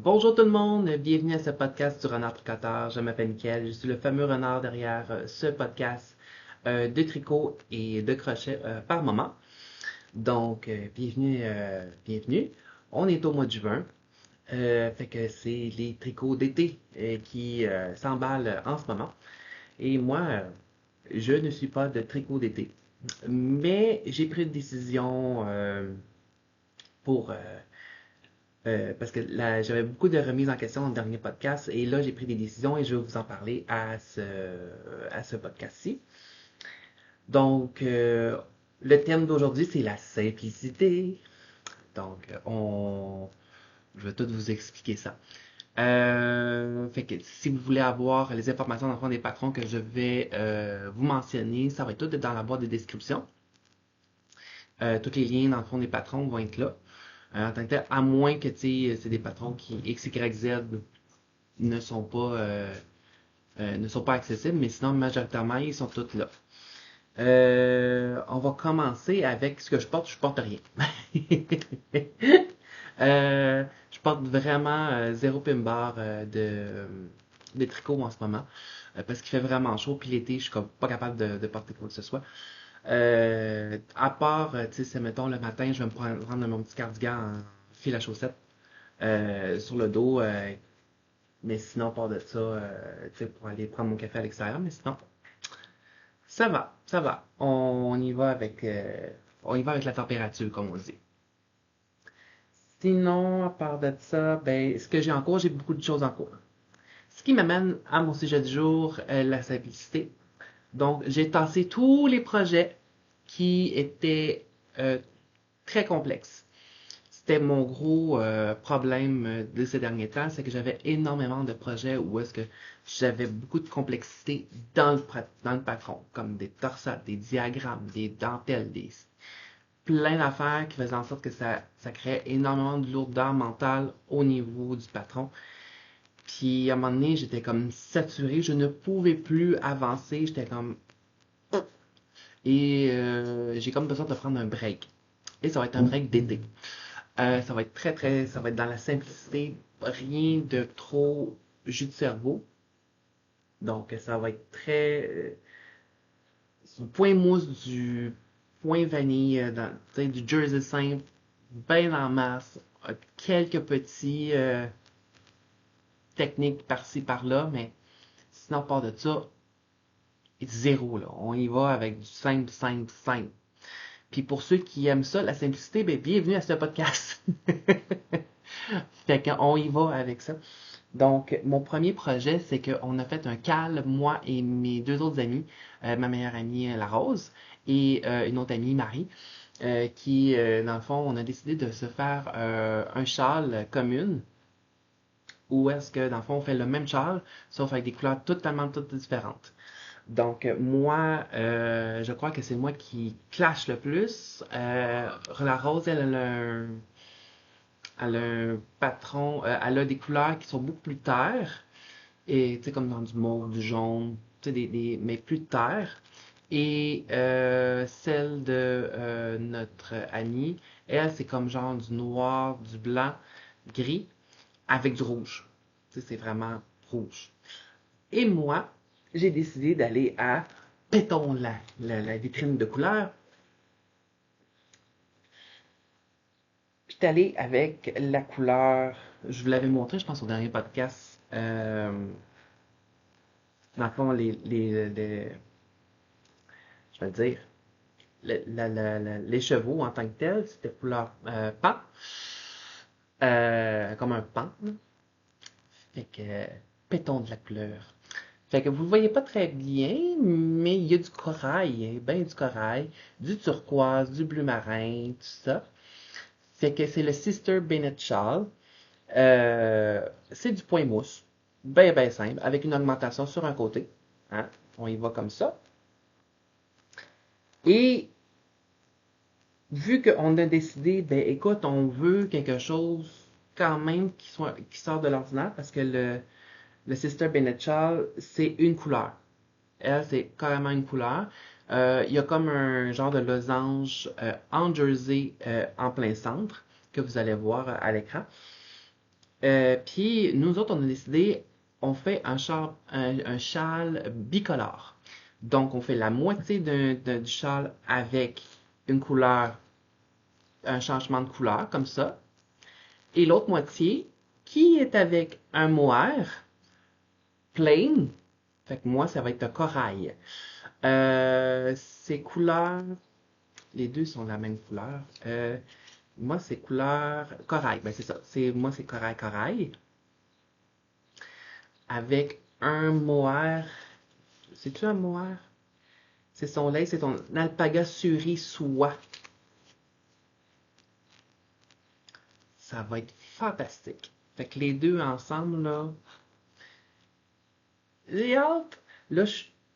Bonjour tout le monde, bienvenue à ce podcast du Renard Tricoteur. Je m'appelle Mickaël, je suis le fameux renard derrière ce podcast de tricot et de crochet par moment. Donc, bienvenue. On est au mois de juin, fait que c'est les tricots d'été qui s'emballent en ce moment. Et moi, je ne suis pas de tricot d'été, mais j'ai pris une décision pour parce que là, j'avais beaucoup de remises en question dans le dernier podcast et là, j'ai pris des décisions et je vais vous en parler à ce podcast-ci. Donc, le thème d'aujourd'hui, c'est la simplicité. Donc, je vais tout vous expliquer ça. Fait que si vous voulez avoir les informations dans le fond des patrons que je vais vous mentionner, ça va être tout dans la boîte de description. Tous les liens dans le fond des patrons vont être là. En tant que tel, à moins que c'est des patrons qui X, Y, Z ne sont pas ne sont pas accessibles, mais sinon majoritairement ils sont tous là. On va commencer avec ce que je porte. Je porte rien. Je porte vraiment zéro pin bar de tricot en ce moment parce qu'il fait vraiment chaud. Puis l'été, je suis comme pas capable de porter quoi que ce soit. À part, tu sais, mettons le matin, je vais me prendre mon petit cardigan en fil à chaussettes sur le dos. Mais sinon, à part de ça, tu sais, pour aller prendre mon café à l'extérieur. Mais sinon, ça va, ça va. On y va avec la température, comme on dit. Sinon, à part de ça, ben, ce que j'ai en cours, j'ai beaucoup de choses en cours. Ce qui m'amène à mon sujet du jour, la simplicité. Donc, j'ai tassé tous les projets qui étaient très complexes. C'était mon gros problème de ces derniers temps, c'est que j'avais énormément de projets où est-ce que j'avais beaucoup de complexité dans le patron, comme des torsades, des diagrammes, des dentelles, plein d'affaires qui faisaient en sorte que ça créait énormément de lourdeur mentale au niveau du patron. Puis à un moment donné, j'étais comme saturé, je ne pouvais plus avancer, j'étais comme... Et j'ai comme besoin de prendre un break. Et ça va être un break d'été. Ça va être ça va être dans la simplicité, rien de trop jus de cerveau. Donc ça va être très du point mousse, du point vanille, du jersey simple, bien en masse, quelques petits techniques par-ci par-là, mais sinon à part de ça, zéro là. On y va avec du simple, simple, simple. Puis pour ceux qui aiment ça, la simplicité, ben bienvenue à ce podcast. Fait qu'on y va avec ça. Donc, mon premier projet, c'est qu'on a fait un cal, moi et mes deux autres amis, ma meilleure amie, la Rose, et une autre amie, Marie, dans le fond, on a décidé de se faire un châle commune, où est-ce que, dans le fond, on fait le même châle, sauf avec des couleurs totalement toutes différentes. Donc, moi, je crois que c'est moi qui clash le plus. La Rose, elle a un patron, elle a des couleurs qui sont beaucoup plus terres, et tu sais, comme dans du mauve, du jaune, tu sais, mais plus terre. Et celle de notre amie, elle, c'est comme genre du noir, du blanc, gris, avec du rouge. Tu sais, c'est vraiment rouge. Et moi, j'ai décidé d'aller à, pétons, la vitrine de couleurs. J'étais allé avec la couleur, je vous l'avais montré, je pense, au dernier podcast. Dans le fond, je vais le dire, les chevaux en tant que tels, c'était couleur pan, comme un pan. Là. Fait que, pétons de la couleur. Fait que vous le voyez pas très bien, mais il y a du corail, ben du corail, du turquoise, du bleu marin, tout ça. Fait que c'est le Sister Bennett Shawl. C'est du point mousse, ben simple, avec une augmentation sur un côté. Hein? On y va comme ça. Et vu qu'on a décidé, ben écoute, on veut quelque chose quand même qui sort de l'ordinaire parce que le Sister Bennett Shawl, c'est une couleur. Elle, c'est carrément une couleur. Il y a comme un genre de losange en jersey en plein centre que vous allez voir à l'écran. Puis nous autres, on a décidé, on fait un châle bicolore. Donc, on fait la moitié du châle avec une couleur, un changement de couleur, comme ça. Et l'autre moitié, qui est avec un mohair plain. Fait que moi, ça va être un corail. Ces couleurs, les deux sont la même couleur. Moi, c'est couleur corail. Ben, c'est ça. Moi, c'est corail. Avec un mohair. C'est-tu un mohair? C'est son lait, c'est ton alpaga suri soie. Ça va être fantastique. Fait que les deux ensemble, là. J'ai hâte. Là,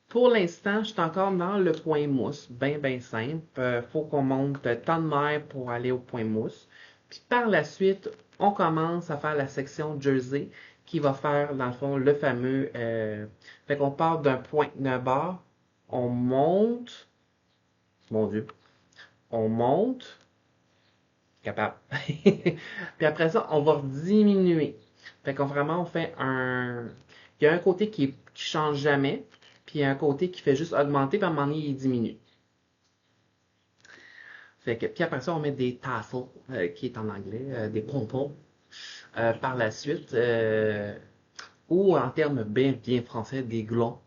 pour l'instant, je suis encore dans le point mousse. Ben simple. Faut qu'on monte tant de mer pour aller au point mousse. Puis par la suite, on commence à faire la section jersey qui va faire, dans le fond, le fameux. Fait qu'on part d'un bar, on monte. Mon Dieu. On monte. Capable. Puis après ça, on va diminuer. Fait qu'on vraiment, on fait un. Il y a un côté qui change jamais, puis il y a un côté qui fait juste augmenter, puis à un moment donné, il diminue. Fait que, puis après ça, on met des tassels, qui est en anglais, des pompons, par la suite, ou en termes bien français, des glons,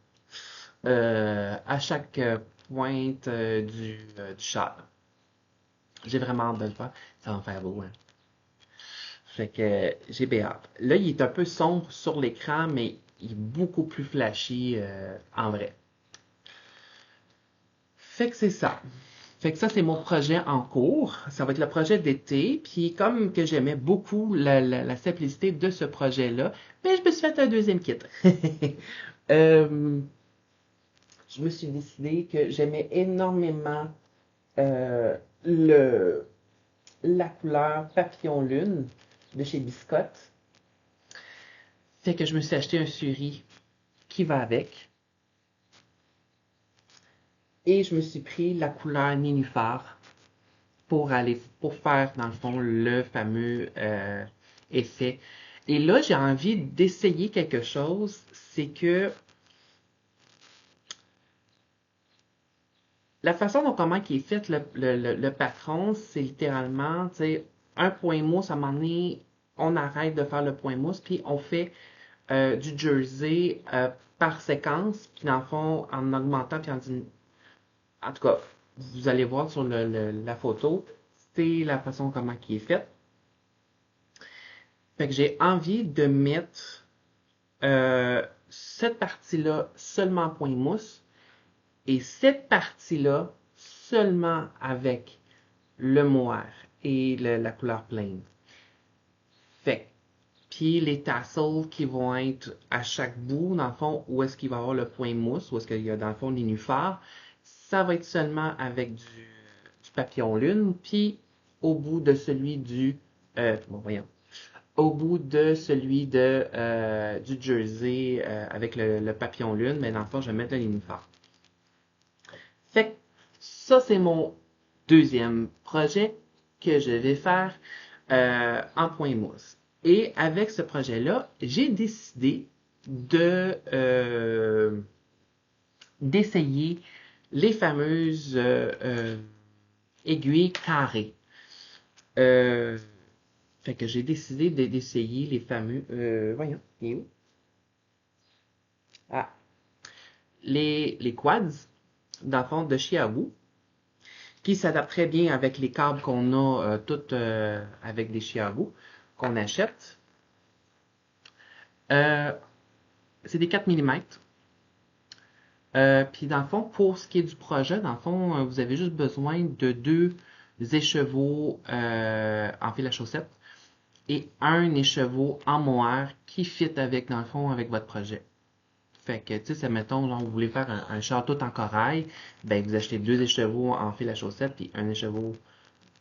à chaque pointe du châle. J'ai vraiment hâte de le faire. Ça va me faire beau, hein. Fait que j'ai bien hâte. Là, il est un peu sombre sur l'écran, mais il est beaucoup plus flashy en vrai. Fait que c'est ça. Fait que ça, c'est mon projet en cours. Ça va être le projet d'été. Puis comme que j'aimais beaucoup la simplicité de ce projet-là, ben, je me suis fait un deuxième kit. Euh, je me suis décidé que j'aimais énormément euh, le, la couleur Papillon Lune de chez Biscotte. Fait que je me suis acheté un suri qui va avec. Et je me suis pris la couleur nénuphar pour faire, dans le fond, le fameux effet. Et là, j'ai envie d'essayer quelque chose, c'est que la façon dont comment qui est fait le patron, c'est littéralement, tu sais, un point mousse, à un moment donné, on arrête de faire le point mousse, puis on fait du jersey par séquence, puis dans le fond, en augmentant, puis en tout cas, vous allez voir sur la photo, c'est la façon comment qui est faite. Fait que j'ai envie de mettre cette partie-là seulement en point mousse et cette partie-là seulement avec le mohair et la couleur plaine. Fait que, puis les tassels qui vont être à chaque bout, dans le fond, où est-ce qu'il va y avoir le point mousse, où est-ce qu'il y a dans le fond les nénuphars, ça va être seulement avec du papillon lune, puis au bout de celui bon, voyons, au bout de celui du jersey avec le papillon lune, mais dans le fond, je vais mettre le nénuphar. Fait que ça, c'est mon deuxième projet que je vais faire en point mousse. Et avec ce projet-là, j'ai décidé d'essayer les fameuses aiguilles carrées. Euh, Fait que j'ai décidé d'essayer les fameux. Voyons, il est où? Ah, les quads, dans le fond, de Chiaou, qui s'adaptent très bien avec les câbles qu'on a toutes avec des Chiaou qu'on achète. Euh, c'est des 4 mm. Puis dans le fond, pour ce qui est du projet, dans le fond, vous avez juste besoin de deux écheveaux en fil à chaussette et un écheveau en mohair qui fit avec, dans le fond, avec votre projet. Fait que, tu sais, mettons, là, vous voulez faire un char tout en corail, ben, vous achetez deux écheveaux en fil à chaussette puis un écheveau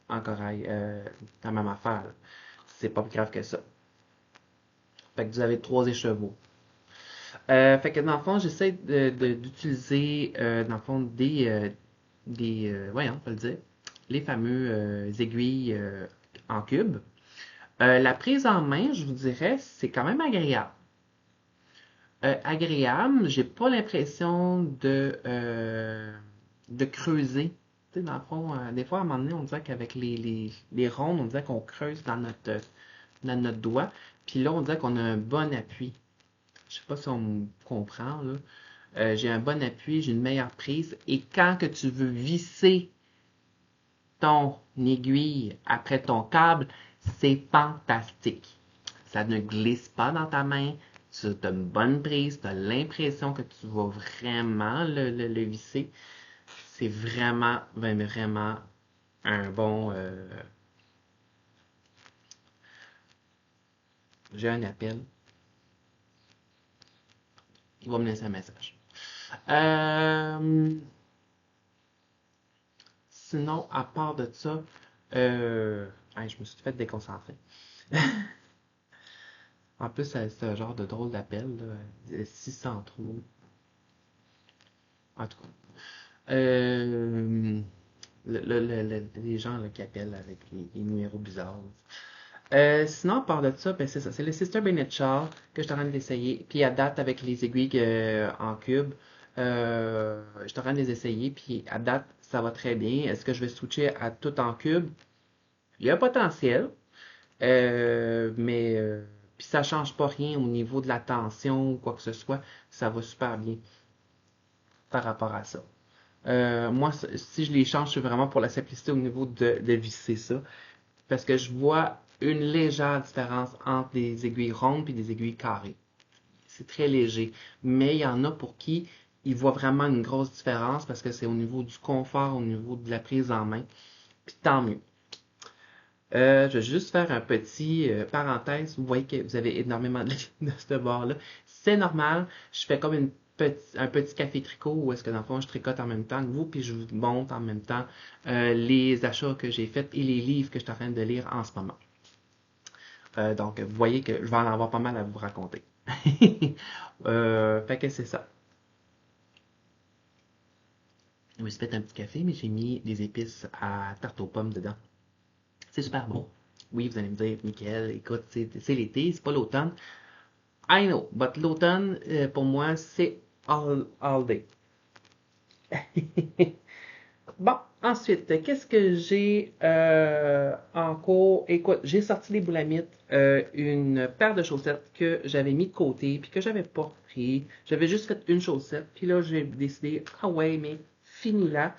en corail. La même affaire. C'est pas plus grave que ça. Fait que vous avez trois écheveaux. Fait que dans le fond, j'essaie d'utiliser dans le fond voyons, on peut le dire, les fameux aiguilles en cube. La prise en main, je vous dirais, c'est quand même agréable. Agréable, j'ai pas l'impression de creuser. Tu sais, dans le fond, des fois, à un moment donné, on dirait qu'avec les rondes, on dirait qu'on creuse dans notre doigt. Puis là, on dirait qu'on a un bon appui. Je sais pas si on me comprend, là. J'ai un bon appui, j'ai une meilleure prise. Et quand que tu veux visser ton aiguille après ton câble, c'est fantastique. Ça ne glisse pas dans ta main, tu as une bonne prise, tu as l'impression que tu vas vraiment le visser. C'est vraiment, vraiment un bon... j'ai un appel. Il va me laisser un message. Euh, Sinon, à part de ça, je me suis fait déconcentrer. En plus, c'est un genre de drôle d'appel, là. 603. En tout cas. Euh, les gens là, qui appellent avec les numéros bizarres. Sinon, à part de ça, ben, c'est ça. C'est le Sister Bennett Shaw que je suis en train d'essayer. Puis à date, avec les aiguilles en cube, je suis en train de les essayer. Puis à date, ça va très bien. Est-ce que je vais switcher à tout en cube? Il y a un potentiel. Mais puis ça change pas rien au niveau de la tension ou quoi que ce soit. Ça va super bien par rapport à ça. Moi, si je les change, c'est vraiment pour la simplicité au niveau de visser ça. Parce que je vois une légère différence entre des aiguilles rondes et des aiguilles carrées. C'est très léger. Mais il y en a pour qui ils voient vraiment une grosse différence parce que c'est au niveau du confort, au niveau de la prise en main. Puis tant mieux. Je vais juste faire un petit parenthèse. Vous voyez que vous avez énormément de lignes de ce bord-là. C'est normal. Je fais comme un petit café tricot où est-ce que dans le fond je tricote en même temps que vous, puis je vous montre en même temps les achats que j'ai faits et les livres que je suis en train de lire en ce moment. Donc, vous voyez que je vais en avoir pas mal à vous raconter. Fait que c'est ça. Je me suis fait un petit café, mais j'ai mis des épices à tarte aux pommes dedans. C'est super bon. Oui, vous allez me dire, Michael, écoute, c'est l'été, c'est pas l'automne. I know, but l'automne, pour moi, c'est all day. Bon, ensuite, qu'est-ce que j'ai en cours? Écoute, j'ai sorti les boulamites, une paire de chaussettes que j'avais mis de côté, puis que j'avais pas pris. J'avais juste fait une chaussette, puis là, j'ai décidé, ah ouais, mais fini là.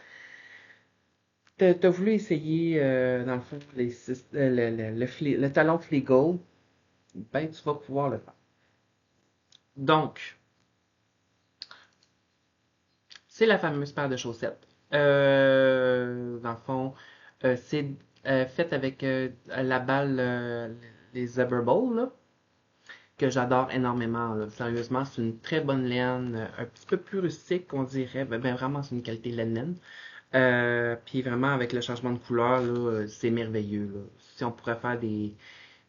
T'as voulu essayer, dans le fond, le talon Fleagle, ben, tu vas pouvoir le faire. Donc, c'est la fameuse paire de chaussettes. Dans le fond, c'est fait avec la balle, les Zebra Ball, là, que j'adore énormément. Là. Sérieusement, c'est une très bonne laine, un petit peu plus rustique, on dirait. Ben, vraiment, c'est une qualité laine. Puis vraiment, avec le changement de couleur, là, c'est merveilleux. Là. Si on pourrait faire des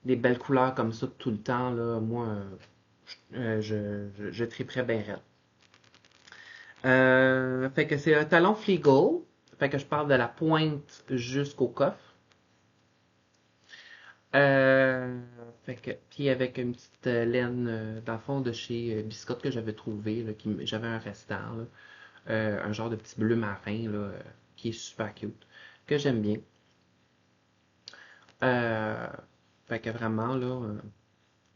belles couleurs comme ça tout le temps, là, moi, je triperais bien raide. Fait que c'est un talon Fleagle. Fait que je parle de la pointe jusqu'au coffre. Euh, Fait que, puis avec une petite laine, dans le fond, de chez Biscotte que j'avais trouvé, là, j'avais un restant, là. Un genre de petit bleu marin, là, qui est super cute, que j'aime bien. Euh, Fait que vraiment, là,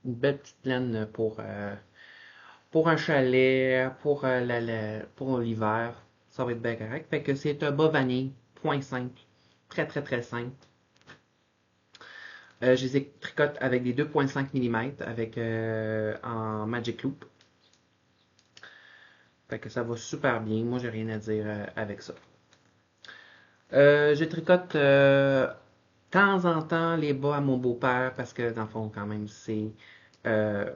une belle petite laine pour un chalet, pour l'hiver, ça va être bien correct. Fait que c'est un bas vanille, point simple, très très très simple. Je les tricote avec des 2,5 mm avec en Magic Loop. Fait que ça va super bien. Moi, j'ai rien à dire avec ça. Je tricote de temps en temps les bas à mon beau-père parce que dans le fond, quand même, euh,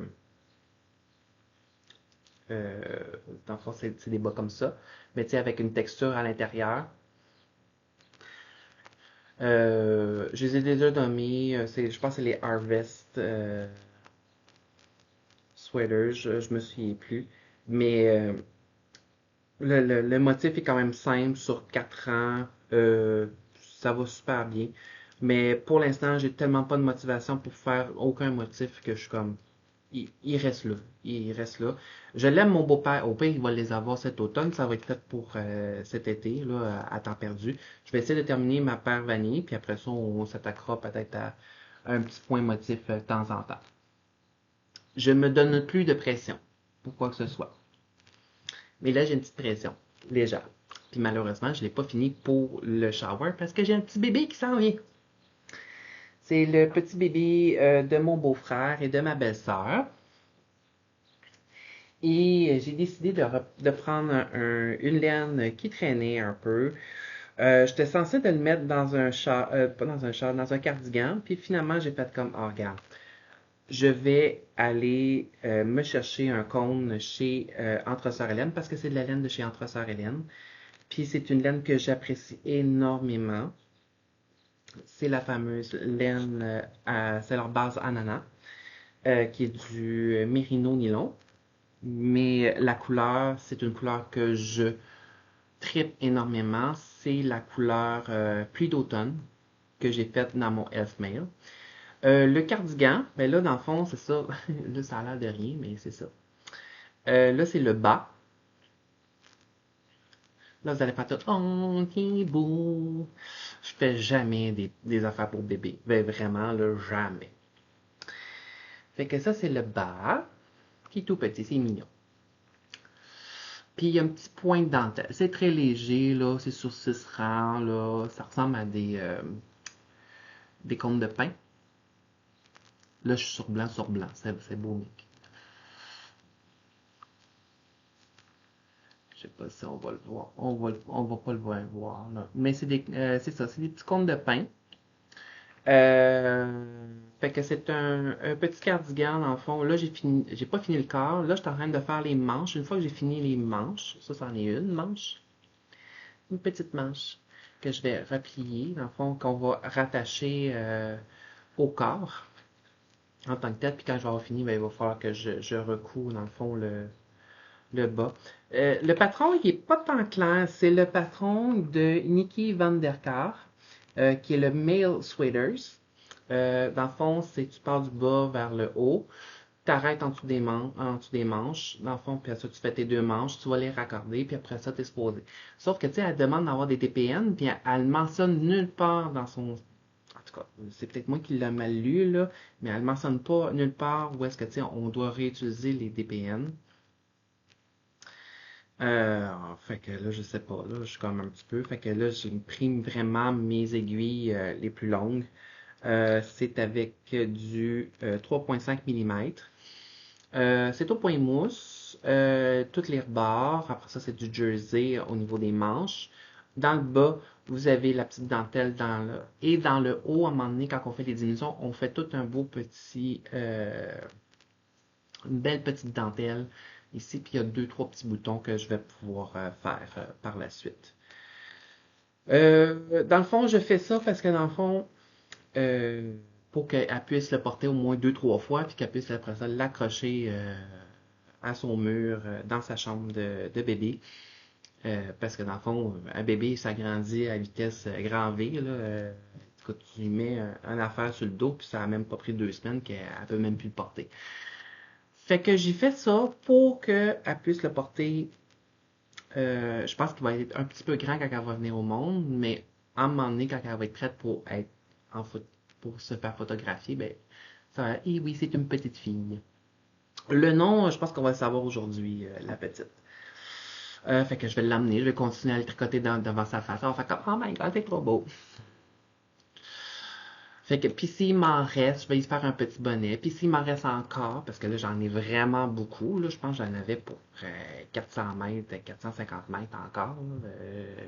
euh, dans le fond, c'est des bas comme ça. Mais tu sais, avec une texture à l'intérieur. Je les ai déjà nommés. Je pense que c'est les Harvest Sweaters. Je me souviens plus. Mais le motif est quand même simple sur 4 ans. Ça va super bien. Mais pour l'instant, j'ai tellement pas de motivation pour faire aucun motif que je suis comme, il reste là. Il reste là. Je l'aime, mon beau-père. Au pire, il va les avoir cet automne. Ça va être fait pour cet été, là, à temps perdu. Je vais essayer de terminer ma paire vanille, puis après ça, on s'attaquera peut-être à un petit point motif de temps en temps. Je me donne plus de pression pour quoi que ce soit. Mais là, j'ai une petite pression légère. Puis malheureusement, je ne l'ai pas fini pour le shower parce que j'ai un petit bébé qui s'en vient. C'est le petit bébé de mon beau-frère et de ma belle-sœur. Et j'ai décidé de prendre une laine qui traînait un peu. J'étais censée de le mettre dans un char, pas dans un char, dans un cardigan. Puis finalement, j'ai fait comme, oh regarde, je vais aller me chercher un cône chez Entre Sœurs Hélène parce que c'est de la laine de chez Entre Sœurs Hélène. Puis c'est une laine que j'apprécie énormément. C'est la fameuse laine c'est leur base ananas, qui est du mérino nylon. Mais la couleur, c'est une couleur que je tripe énormément. C'est la couleur pluie d'automne que j'ai faite dans mon Elfmail. Le cardigan, ben là, dans le fond, c'est ça. Là, ça a l'air de rien, mais c'est ça. Là, c'est le bas. Là, vous allez faire tout. Oh, t'es beau. Je fais jamais des affaires pour bébé. Ben, vraiment, là, jamais. Fait que ça, c'est le bas, qui est tout petit, c'est mignon. Puis il y a un petit point de dentelle. C'est très léger, là. C'est sur 6 rangs, là. Ça ressemble à des cônes de pain. Là, je suis sur blanc sur blanc. C'est beau, mec. Je sais pas si on va le voir. On va pas le voir, là. Mais c'est ça, c'est des petits cônes de pain. Fait que c'est un petit cardigan, dans le fond. Là, j'ai pas fini le corps. Là, je suis en train de faire les manches. Une fois que j'ai fini les manches, ça, c'en est une manche. Une petite manche que je vais replier, dans le fond, qu'on va rattacher au corps en tant que tel. Puis quand je vais avoir fini, ben, il va falloir que je recoue, dans le fond, le bas. Le patron, il est pas tant clair. C'est le patron de Nikki Van Der Kar, qui est le Male Sweaters. Dans le fond, c'est tu pars du bas vers le haut, t'arrêtes en dessous des manches, dans le fond, puis après ça, tu fais tes deux manches, tu vas les raccorder, puis après ça, t'es supposé. Sauf que, tu sais, elle demande d'avoir des TPN, puis elle mentionne nulle part dans son... En tout cas, c'est peut-être moi qui l'ai mal lu, là, mais elle mentionne pas nulle part où est-ce que, tu sais, on doit réutiliser les DPN. Fait que là, je sais pas, là, je suis comme un petit peu. Fait que là, j'ai pris vraiment mes aiguilles les plus longues. C'est avec du 3,5 mm. C'est au point mousse, toutes les rebords. Après ça, c'est du jersey au niveau des manches. Dans le bas, vous avez la petite dentelle et dans le haut, à un moment donné, quand on fait les diminutions, on fait tout un beau petit, une belle petite dentelle ici, puis il y a deux, trois petits boutons que je vais pouvoir faire par la suite. Dans le fond, je fais ça parce que dans le fond, euh, pour qu'elle puisse le porter au moins deux, trois fois, puis qu'elle puisse après ça l'accrocher à son mur dans sa chambre de bébé. Parce que dans le fond, un bébé, ça grandit à vitesse grand V. Là, écoute, tu lui mets une affaire sur le dos, puis ça a même pas pris 2 semaines qu'elle peut même plus le porter. Fait que j'ai fait ça pour qu'elle puisse le porter. Je pense qu'il va être un petit peu grand quand elle va venir au monde, mais à un moment donné, quand elle va être prête pour être en pour se faire photographier, ben, ça va. Et oui, c'est une petite fille. Le nom, je pense qu'on va le savoir aujourd'hui, la petite. Fait que je vais l'amener, je vais continuer à le tricoter devant sa face. On va faire comme, oh my god, c'est trop beau. Fait que, puis s'il m'en reste, je vais y faire un petit bonnet. Puis s'il m'en reste encore, parce que là, j'en ai vraiment beaucoup, là, je pense que j'en avais pour 400 mètres, 450 mètres encore. Là.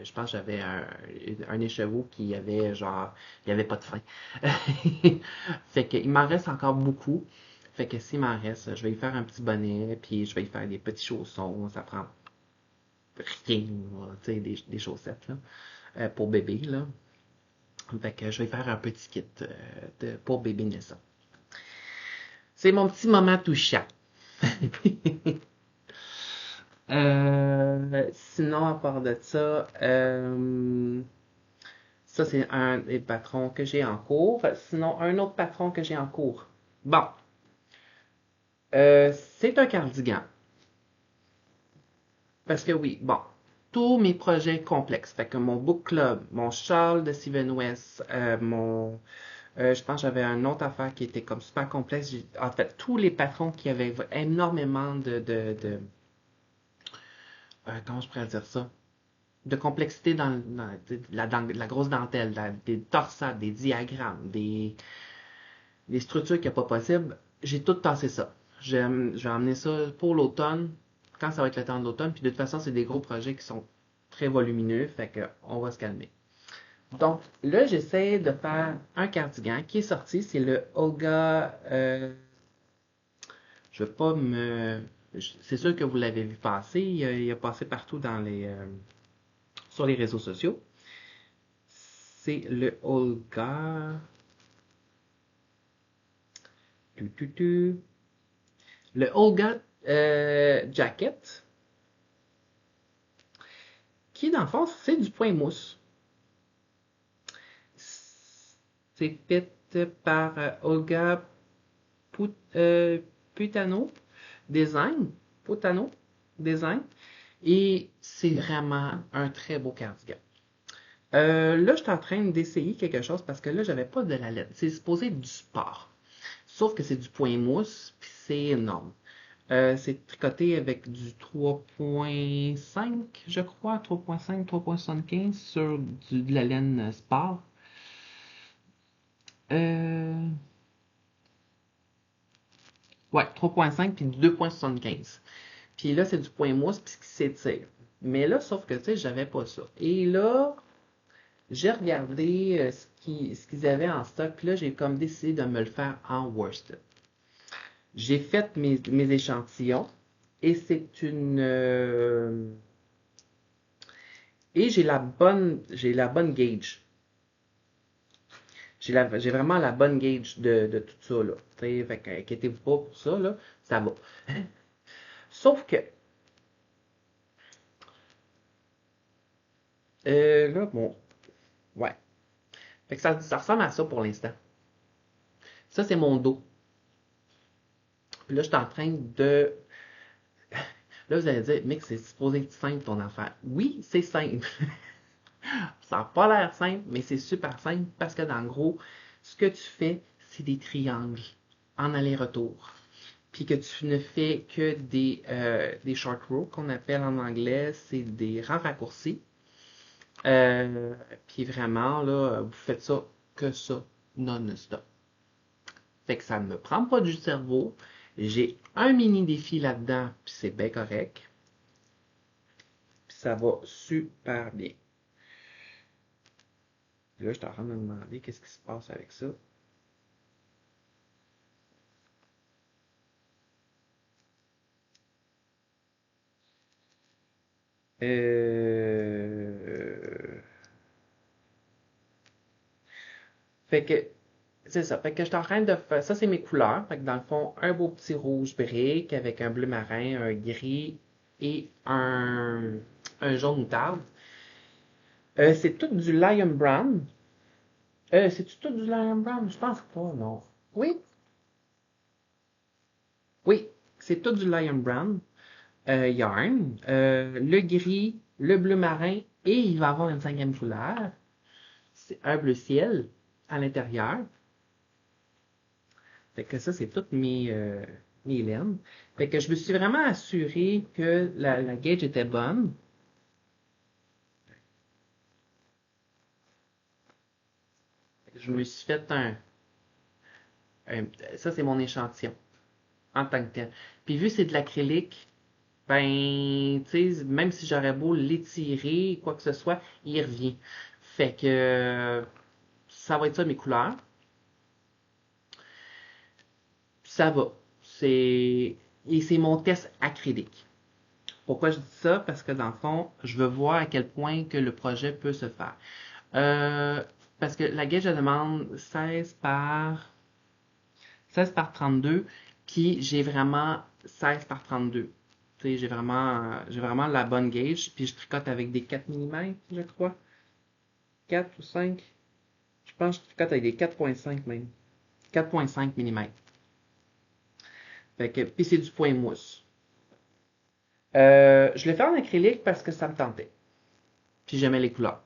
Je pense que j'avais un écheveau qui avait, genre, il n'y avait pas de fin. Fait que, il m'en reste encore beaucoup. Fait que s'il m'en reste, je vais y faire un petit bonnet, puis je vais y faire des petits chaussons. Ça prend rien, tu sais, des chaussettes, là, pour bébé, là. Fait que je vais faire un petit kit pour bébé naissant. C'est mon petit moment touchant. Sinon, à part de ça, Ça, c'est un des patrons que j'ai en cours. Sinon, un autre patron que j'ai en cours. Bon, c'est un cardigan. Parce que oui, bon, tous mes projets complexes, fait que mon book club, mon Charles de Steven West, je pense que j'avais une autre affaire qui était comme super complexe. En fait, tous les patrons qui avaient énormément comment je pourrais dire ça? De complexité dans la grosse dentelle, des torsades, des diagrammes, des structures qu'il n'y a pas possible, j'ai tout tassé ça. Je vais emmener ça pour l'automne, quand ça va être le temps de l'automne. Puis de toute façon, c'est des gros projets qui sont très volumineux, fait que on va se calmer. Donc là, j'essaie de faire un cardigan qui est sorti, c'est le Olga. Je veux pas me. C'est sûr que vous l'avez vu passer, il a passé partout sur les réseaux sociaux. C'est le Olga. Tu, tu, tu. Le Olga Jacket, qui dans le fond, c'est du point mousse. C'est fait par Olga Putano Design. Putano Design. Et c'est vraiment un très beau cardigan. Là, je suis en train d'essayer quelque chose parce que là, j'avais pas de la laine. C'est supposé être du sport. Sauf que c'est du point mousse, puis c'est énorme. C'est tricoté avec du 3.5, je crois, 3.5, 3.75 sur de la laine sport. Euh, ouais, 3.5 puis 2.75. Puis là, c'est du point mousse puis qui s'étire. Mais là, sauf que, tu sais, j'avais pas ça. Et là, j'ai regardé ce qu'ils avaient en stock, puis là, j'ai comme décidé de me le faire en worsted. J'ai fait mes échantillons et c'est une et j'ai la bonne gauge. J'ai vraiment la bonne gauge de tout ça là. T'sais, fait que inquiétez-vous pas pour ça là, ça va. Sauf que là bon, ouais. Fait que ça ressemble à ça pour l'instant. Ça c'est mon dos. Puis là je suis en train de là vous allez dire mec c'est supposé être simple ton affaire. Oui c'est simple. Ça n'a pas l'air simple, mais c'est super simple parce que dans le gros, ce que tu fais, c'est des triangles en aller-retour. Puis que tu ne fais que des short rows qu'on appelle en anglais, c'est des rangs raccourcis. Puis vraiment, là, vous faites ça que ça, non-stop. Fait que ça ne me prend pas du cerveau. J'ai un mini défi là-dedans, puis c'est bien correct. Puis ça va super bien. Là, je suis en train de me demander qu'est-ce qui se passe avec ça. Euh... Fait que, c'est ça. Fait que je suis en train de faire. Ça, c'est mes couleurs. Fait que dans le fond, un beau petit rouge brique avec un bleu marin, un gris et un jaune moutarde. C'est tout du Lion Brown. C'est-tu tout du Lion Brown? Je pense pas, non. Oui, oui, c'est tout du Lion Brown. Yarn. Le gris, le bleu marin et il va avoir une cinquième couleur. C'est un bleu ciel à l'intérieur. Fait que ça, c'est toutes mes laines. Fait que je me suis vraiment assuré que la gauge était bonne. Je me suis fait un- ça, c'est mon échantillon en tant que tel. Puis vu que c'est de l'acrylique, ben, tu sais, même si j'aurais beau l'étirer, quoi que ce soit, il revient. Fait que ça va être ça mes couleurs. Ça va. Et c'est mon test acrylique. Pourquoi je dis ça? Parce que dans le fond, je veux voir à quel point que le projet peut se faire. Euh, Parce que la gauge, elle demande 16 par 32, puis j'ai vraiment 16 par 32. Tu sais, j'ai vraiment la bonne gauge, puis je tricote avec des 4 mm, je crois. 4 ou 5. Je pense que quand il est 4,5 même. 4,5 mm. Fait que, puis c'est du point mousse. Je l'ai fait en acrylique parce que ça me tentait. Puis j'aimais les couleurs.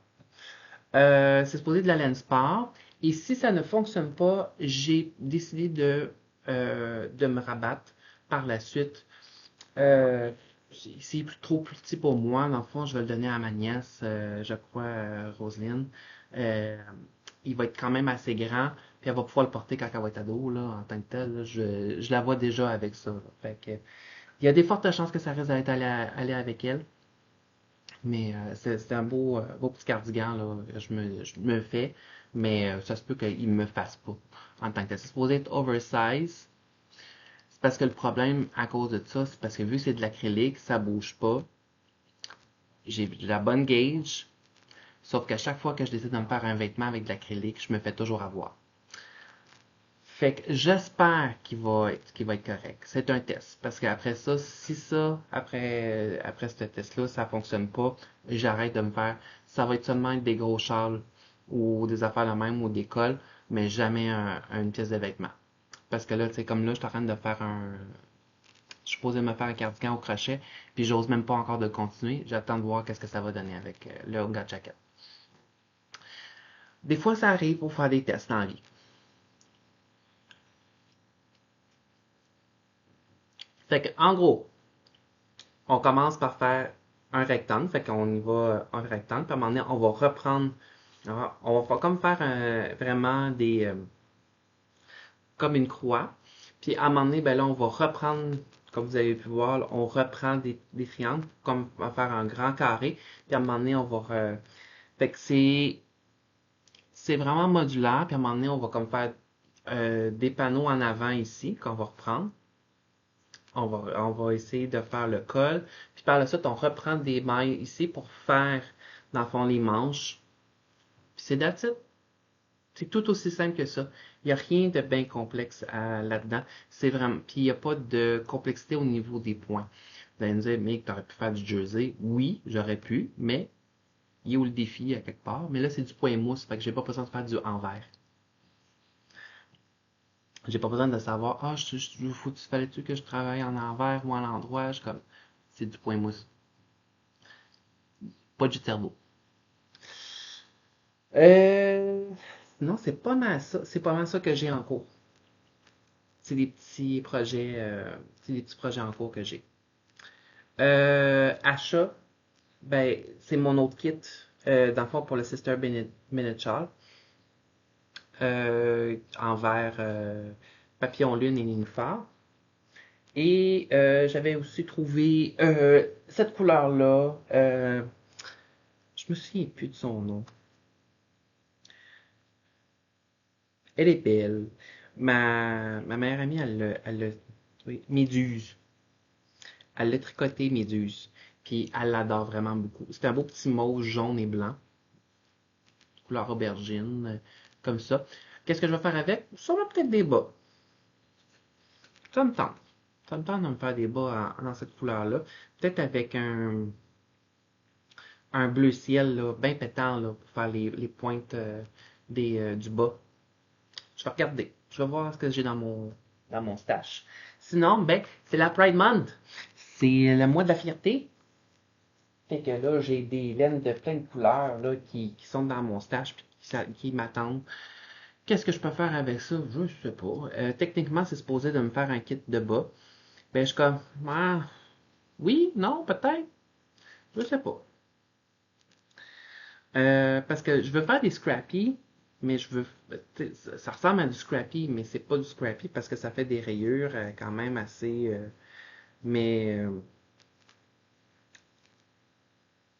C'est supposé de la laine sport. Et si ça ne fonctionne pas, j'ai décidé de me rabattre par la suite. Euh, c'est trop plus petit pour moi. Dans le fond, je vais le donner à ma nièce, je crois, Roselyne. Euh, il va être quand même assez grand, puis elle va pouvoir le porter quand elle va être ado, là, en tant que tel. Là. Je la vois déjà avec ça. Là. Fait que, il y a des fortes chances que ça risque d'être aller avec elle. Mais c'est un beau petit cardigan, là. Je me fais, mais ça se peut qu'il me fasse pas en tant que tel. C'est supposé être oversize. C'est parce que le problème à cause de ça, c'est parce que vu que c'est de l'acrylique, ça bouge pas. J'ai de la bonne gauge. Sauf qu'à chaque fois que je décide de me faire un vêtement avec de l'acrylique, je me fais toujours avoir. Fait que j'espère qu'il va être correct. C'est un test. Parce qu'après ça, si ça, après ce test-là, ça fonctionne pas, j'arrête de me faire. Ça va être seulement des gros châles ou des affaires la même ou des cols, mais jamais une pièce de vêtement. Parce que là, tu sais, comme là, je suis en train de faire je suis posé me faire un cardigan au crochet, puis j'ose même pas encore de continuer. J'attends de voir qu'est-ce que ça va donner avec le Hoga Jacket. Des fois, ça arrive pour faire des tests dans la vie. Fait que, en gros, on commence par faire un rectangle. Fait qu'on y va un rectangle. Puis à un moment donné, on va reprendre. On va comme faire vraiment comme une croix. Puis à un moment donné, ben là, on va reprendre, comme vous avez pu voir, là, on reprend des triangles, comme on va faire un grand carré. Puis à un moment donné, on va. Fait que c'est vraiment modulaire. Puis à un moment donné, on va comme faire des panneaux en avant ici, qu'on va reprendre. On va essayer de faire le col. Puis par la suite, on reprend des mailles ici pour faire, dans le fond, les manches. Puis c'est that's it. C'est tout aussi simple que ça. Il n'y a rien de bien complexe là-dedans. C'est vraiment. Puis il n'y a pas de complexité au niveau des points. Vous allez me dire, mais tu aurais pu faire du jersey. Oui, j'aurais pu, mais il y a où le défi à quelque part. Mais là, c'est du point mousse, fait que j'ai pas besoin de faire du envers. J'ai pas besoin de savoir, fallait-tu que je travaille en envers ou en endroit. Comme, c'est du point mousse. Pas du cerveau. Euh, non, c'est pas mal ça que j'ai en cours. C'est des petits projets, en cours que j'ai. Achat, ben, c'est mon autre kit, dans le fond, pour le Sister Minute Shawl, en vert papillon lune et nénuphar. Et j'avais aussi trouvé cette couleur-là. Je me souviens plus de son nom. Elle est belle. Ma meilleure amie, oui, Méduse. Elle l'a tricoté Méduse. Puis elle l'adore vraiment beaucoup. C'est un beau petit mauve jaune et blanc. Couleur aubergine. Comme ça. Qu'est-ce que je vais faire avec? Sûrement peut-être des bas. Ça me tente. Ça me tente de me faire des bas dans cette couleur-là. Peut-être avec un bleu ciel là, bien pétant là, pour faire les pointes du bas. Je vais regarder. Je vais voir ce que j'ai dans mon stash. Sinon, ben, c'est la Pride Month. C'est le mois de la fierté. Fait que là, j'ai des laines de plein de couleurs là, qui sont dans mon stash et qui m'attendent. Qu'est-ce que je peux faire avec ça? Je sais pas. Techniquement, c'est supposé de me faire un kit de bas. Ben, je suis comme, ah, oui, non, peut-être. Je sais pas. Parce que je veux faire des scrappy, mais je veux. Ça ressemble à du scrappy, mais c'est pas du scrappy parce que ça fait des rayures quand même assez. Mais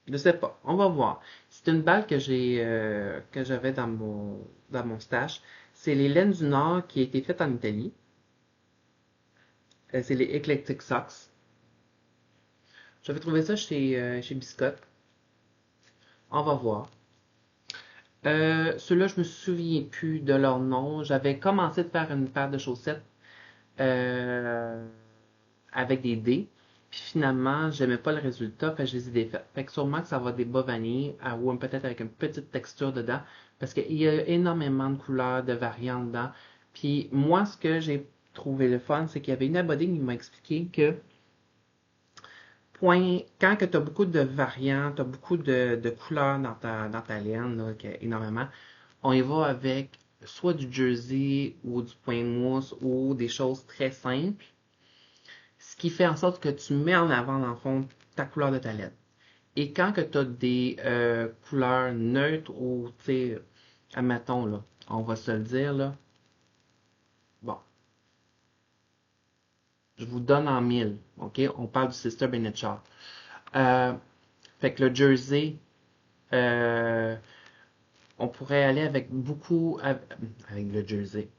je sais pas. On va voir. C'est une balle que j'avais dans mon stash. C'est les laines du Nord qui a été faite en Italie. C'est les Eclectic Socks. J'avais trouvé ça chez Biscotte. On va voir. Ceux-là, je me souviens plus de leur nom. J'avais commencé de faire une paire de chaussettes euh, avec des dés. Puis finalement, j'aimais pas le résultat, fait que je les ai défaites. Fait que sûrement que ça va des bas vanille, ou peut-être avec une petite texture dedans, parce qu'il y a énormément de couleurs, de variantes dedans. Puis moi, ce que j'ai trouvé le fun, c'est qu'il y avait une abonnée qui m'a expliqué que quand tu as beaucoup de variants, tu as beaucoup de couleurs dans ta laine, là, énormément, on y va avec soit du jersey ou du point mousse ou des choses très simples, ce qui fait en sorte que tu mets en avant, dans le fond, ta couleur de ta laine. Et quand que tu as des couleurs neutres ou, tu sais, admettons, là, on va se le dire, là, bon, je vous donne en mille, ok? On parle du Sister Bennett Shaw. Euh, fait que le jersey, euh, on pourrait aller avec beaucoup, avec le jersey.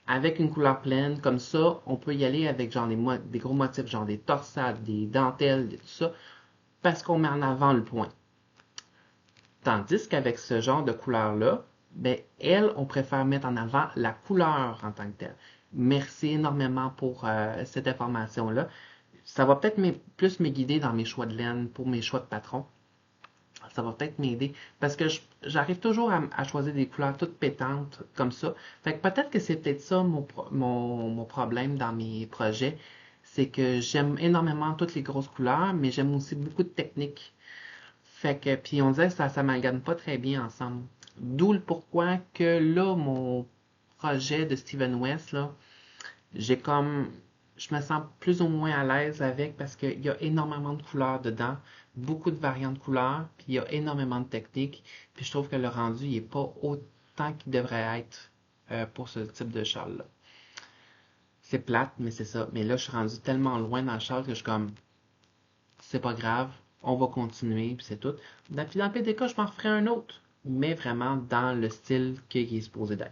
Avec une couleur pleine, comme ça, on peut y aller avec genre des gros motifs, genre des torsades, des dentelles, tout ça, parce qu'on met en avant le point. Tandis qu'avec ce genre de couleur-là, ben, elle, on préfère mettre en avant la couleur en tant que telle. Merci énormément pour cette information-là. Ça va peut-être plus me guider dans mes choix de laine pour mes choix de patron. Ça va peut-être m'aider parce que j'arrive toujours à choisir des couleurs toutes pétantes comme ça. Fait que peut-être que c'est peut-être ça mon problème dans mes projets. C'est que j'aime énormément toutes les grosses couleurs, mais j'aime aussi beaucoup de techniques. Fait que, puis on dirait que ça s'amalgame pas très bien ensemble. D'où le pourquoi que là, mon projet de Steven West, là, j'ai comme, je me sens plus ou moins à l'aise avec parce qu'il y a énormément de couleurs dedans, beaucoup de variantes de couleurs, puis il y a énormément de techniques, puis je trouve que le rendu, il est pas autant qu'il devrait être pour ce type de châle-là. C'est plate, mais c'est ça. Mais là, je suis rendu tellement loin dans le châle que je suis comme, c'est pas grave, on va continuer, puis c'est tout. Puis dans le pire des cas, je m'en referai un autre, mais vraiment dans le style qu'il est supposé d'être.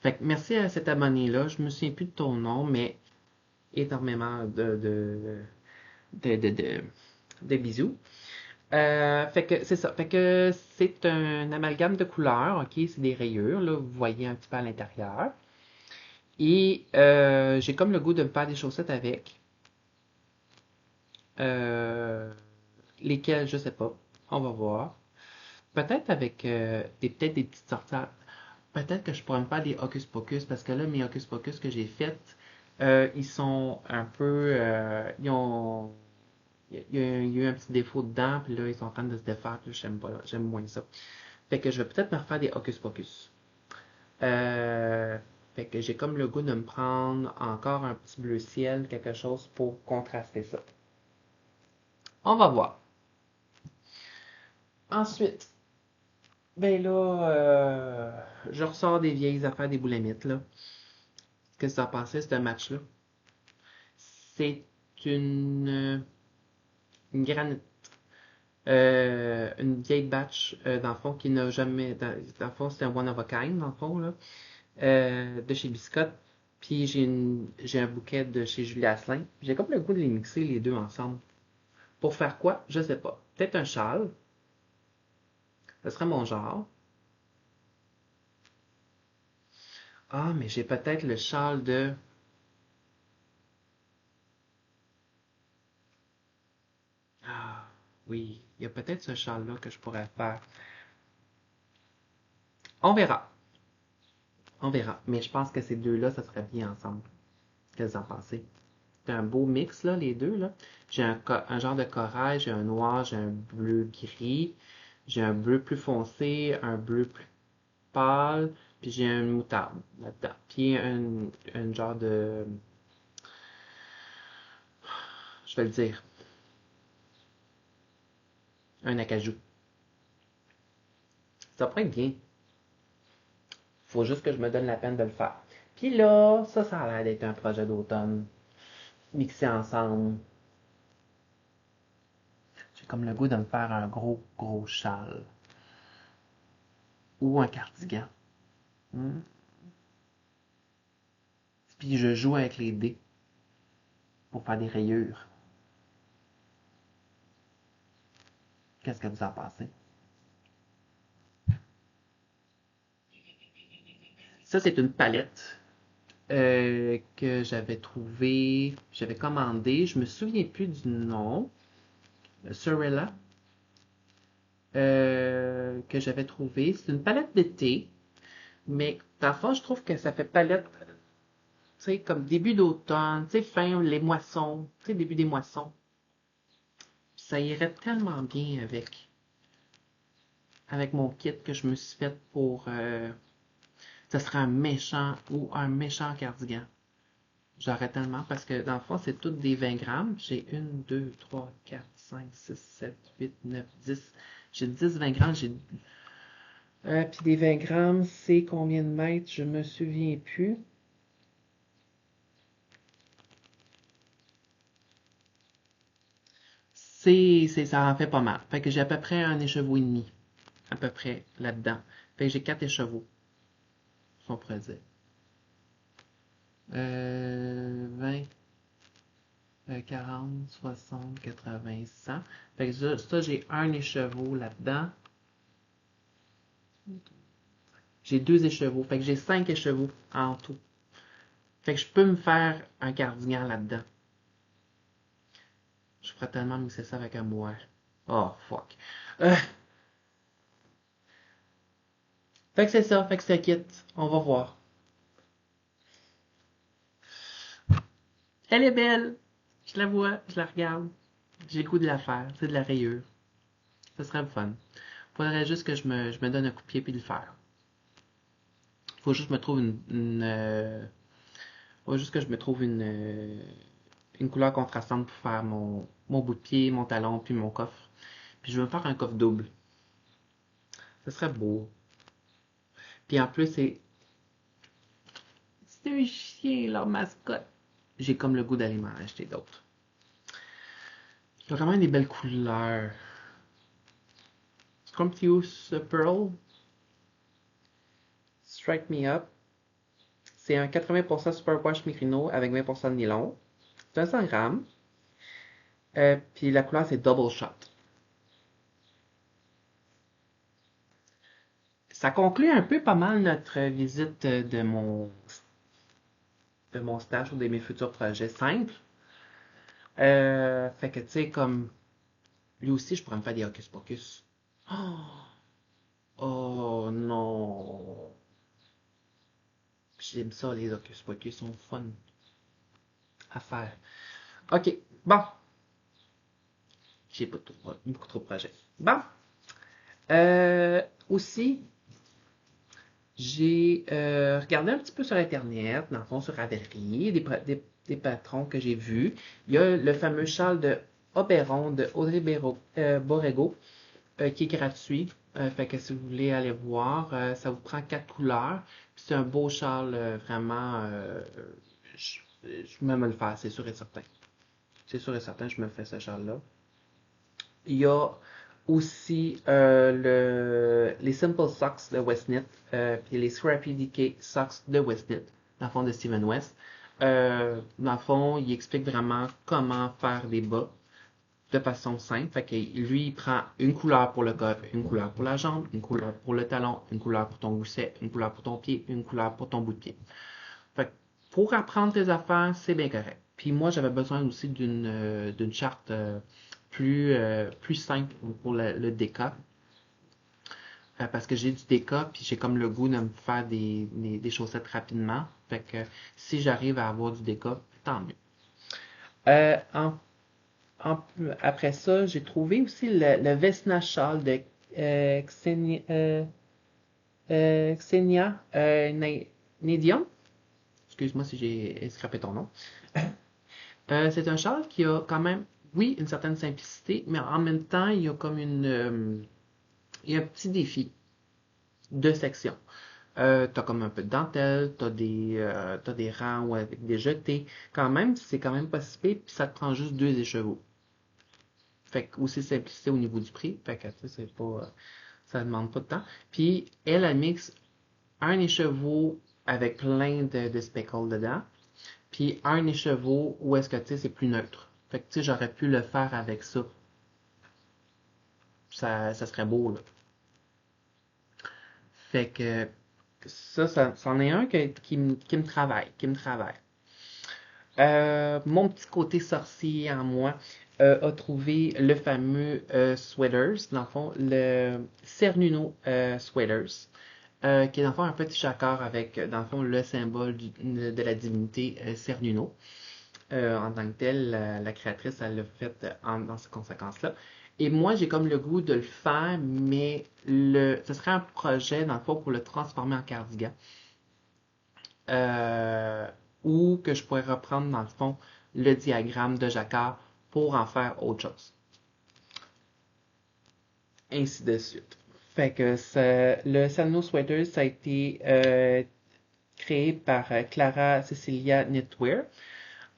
Fait que merci à cet abonné-là. Je me souviens plus de ton nom, mais énormément de, de bisous. Fait que c'est ça. Fait que c'est un amalgame de couleurs, ok? C'est des rayures, là, vous voyez un petit peu à l'intérieur. Et j'ai comme le goût de me faire des chaussettes avec. Euh, Lesquelles, je sais pas. On va voir. Peut-être avec peut-être des petites sorties. Peut-être que je pourrais me faire des hocus pocus parce que là, mes hocus pocus que j'ai faites, ils sont un peu. Ils ont. Il y a eu un petit défaut dedans, puis là, ils sont en train de se défaire, puis j'aime pas, j'aime moins ça. Fait que je vais peut-être me refaire des hocus pocus. Euh, Fait que j'ai comme le goût de me prendre encore un petit bleu ciel, quelque chose pour contraster ça. On va voir. Ensuite, ben là, je ressors des vieilles affaires des boulamites, là. Qu'est-ce que ça a passé, ce match-là? C'est une granite. Une vieille batch, dans le fond, qui n'a jamais. Dans le fond, c'est un one of a kind, dans le fond, là. De chez Biscotte. Puis j'ai un bouquet de chez Julia Asselin. J'ai comme le goût de les mixer les deux ensemble. Pour faire quoi? Je sais pas. Peut-être un châle. Ce serait mon genre. Ah, mais j'ai peut-être le châle de. Ah, oui. Il y a peut-être ce châle-là que je pourrais faire. On verra. On verra. Mais je pense que ces deux-là, ça serait bien ensemble. Qu'est-ce que vous en pensez? C'est un beau mix, là, les deux, là. J'ai un genre de corail, j'ai un noir, j'ai un bleu gris, j'ai un bleu plus foncé, un bleu plus pâle, puis j'ai un moutarde là-dedans. Puis un genre de... Je vais le dire. Un acajou. Ça pourrait être bien. Faut juste que je me donne la peine de le faire. Puis là, ça a l'air d'être un projet d'automne. Mixé ensemble. J'ai comme le goût de me faire un gros, gros châle. Ou un cardigan. Hmm. Puis je joue avec les dés pour faire des rayures. Qu'est-ce que vous en pensez? Ça, c'est une palette que j'avais trouvé, j'avais commandé, je me souviens plus du nom, Sorella, que j'avais trouvé. C'est une palette d'été, mais dans le fond, je trouve que ça fait palette, tu sais, comme début d'automne, tu sais, fin, les moissons, tu sais, début des moissons. Ça irait tellement bien avec mon kit que je me suis fait pour, ça serait un méchant ou un méchant cardigan. J'aurais tellement parce que dans le fond, c'est toutes des 20 grammes. J'ai 1, 2, 3, 4, 5, 6, 7, 8, 9, 10. J'ai 10, 20 grammes. Puis des 20 grammes, c'est combien de mètres? Je me souviens plus. Ça en fait pas mal. Fait que j'ai à peu près un écheveau et demi. À peu près là-dedans. Fait que j'ai 4 écheveaux, si on pourrait dire. 20, 40, 60, 80, 100. Fait que ça j'ai un écheveau là-dedans. J'ai 2 écheveaux. Fait que j'ai 5 écheveaux en tout. Fait que je peux me faire un cardigan là-dedans. Je ferais tellement mixer ça avec un moire. Oh, fuck. Euh, fait que c'est ça. Fait que c'est kit. On va voir. Elle est belle. Je la vois. Je la regarde. J'ai le goût de la faire. C'est de la rayure. Ce serait le fun. Faudrait juste que je me donne un coup de pied puis le faire. Faut juste me trouve faut juste que je me trouve une couleur contrastante pour faire mon bout de pied, mon talon, puis mon coffre. Puis je vais me faire un coffre double. Ce serait beau. Puis en plus, c'est un chien, leur mascotte. J'ai comme le goût d'aller m'en acheter d'autres. Ils ont quand même des belles couleurs. Scrumptious Pearl, Strike Me Up. C'est un 80% Superwash Merino avec 20% de nylon. C'est un 100 grammes. Puis la couleur, c'est Double Shot. Ça conclut un peu pas mal notre visite de mon stage ou de mes futurs projets simples. Fait que, tu sais, comme lui aussi, je pourrais me faire des hocus pocus. Oh, oh non. J'aime ça, les hocus pocus sont fun à faire. Ok, bon. J'ai pas beaucoup trop de projets. Bon. Aussi, j'ai regardé un petit peu sur Internet, dans le fond, sur Ravelry, des patrons que j'ai vus. Il y a le fameux châle de Oberon de Audrey Borrego qui est gratuit. Fait que si vous voulez aller voir, ça vous prend 4 couleurs. C'est un beau châle, vraiment. Je vais me le faire, c'est sûr et certain. C'est sûr et certain, je me fais ce châle-là. Il y a aussi les Simple Socks de Westnit, puis les Scrappy DK Socks de Westnit, dans le fond de Steven West. Dans le fond, il explique vraiment comment faire des bas de façon simple. Fait que lui, il prend une couleur pour le coffre, une couleur pour la jambe, une couleur pour le talon, une couleur pour ton gousset, une couleur pour ton pied, une couleur pour ton bout de pied. Fait que pour apprendre tes affaires, c'est bien correct. Puis moi, j'avais besoin aussi d'une charte plus simple pour le déca. Parce que j'ai du déca, puis j'ai comme le goût de me faire des chaussettes rapidement. Fait que si j'arrive à avoir du déca, tant mieux. Euh, en En- Après ça, j'ai trouvé aussi le Vesna Shawl de Xenia Nedion. Excuse-moi si j'ai scrappé ton nom. C'est un châle qui a quand même, oui, une certaine simplicité, mais en même temps, il y a comme il y a un petit défi de section. T'as comme un peu de dentelle, t'as des rangs avec des jetés. Quand même, c'est quand même pas si pire, puis ça te prend juste 2 écheveaux. Fait que aussi simplicité au niveau du prix. Fait que tu sais, c'est pas. Ça demande pas de temps. Puis elle mixe un écheveau avec plein de speckles dedans. Puis un écheveau où est-ce que tu sais, c'est plus neutre. Fait que tu sais, j'aurais pu le faire avec ça. Ça serait beau, là. Fait que c'en est un qui me travaille, qui me travaille. Mon petit côté sorcier en moi a trouvé le fameux sweaters, dans le fond, le Cernuno sweaters, qui est dans le fond un petit jacquard avec, dans le fond, le symbole de la divinité Cernuno. En tant que telle, la créatrice, elle l'a fait dans ces conséquences-là. Et moi, j'ai comme le goût de le faire, mais ce serait un projet, dans le fond, pour le transformer en cardigan. Euh, ou que je pourrais reprendre, dans le fond, le diagramme de Jacquard pour en faire autre chose. Ainsi de suite. Fait que le Salno Sweater, ça a été créé par Clara Cecilia Knitwear.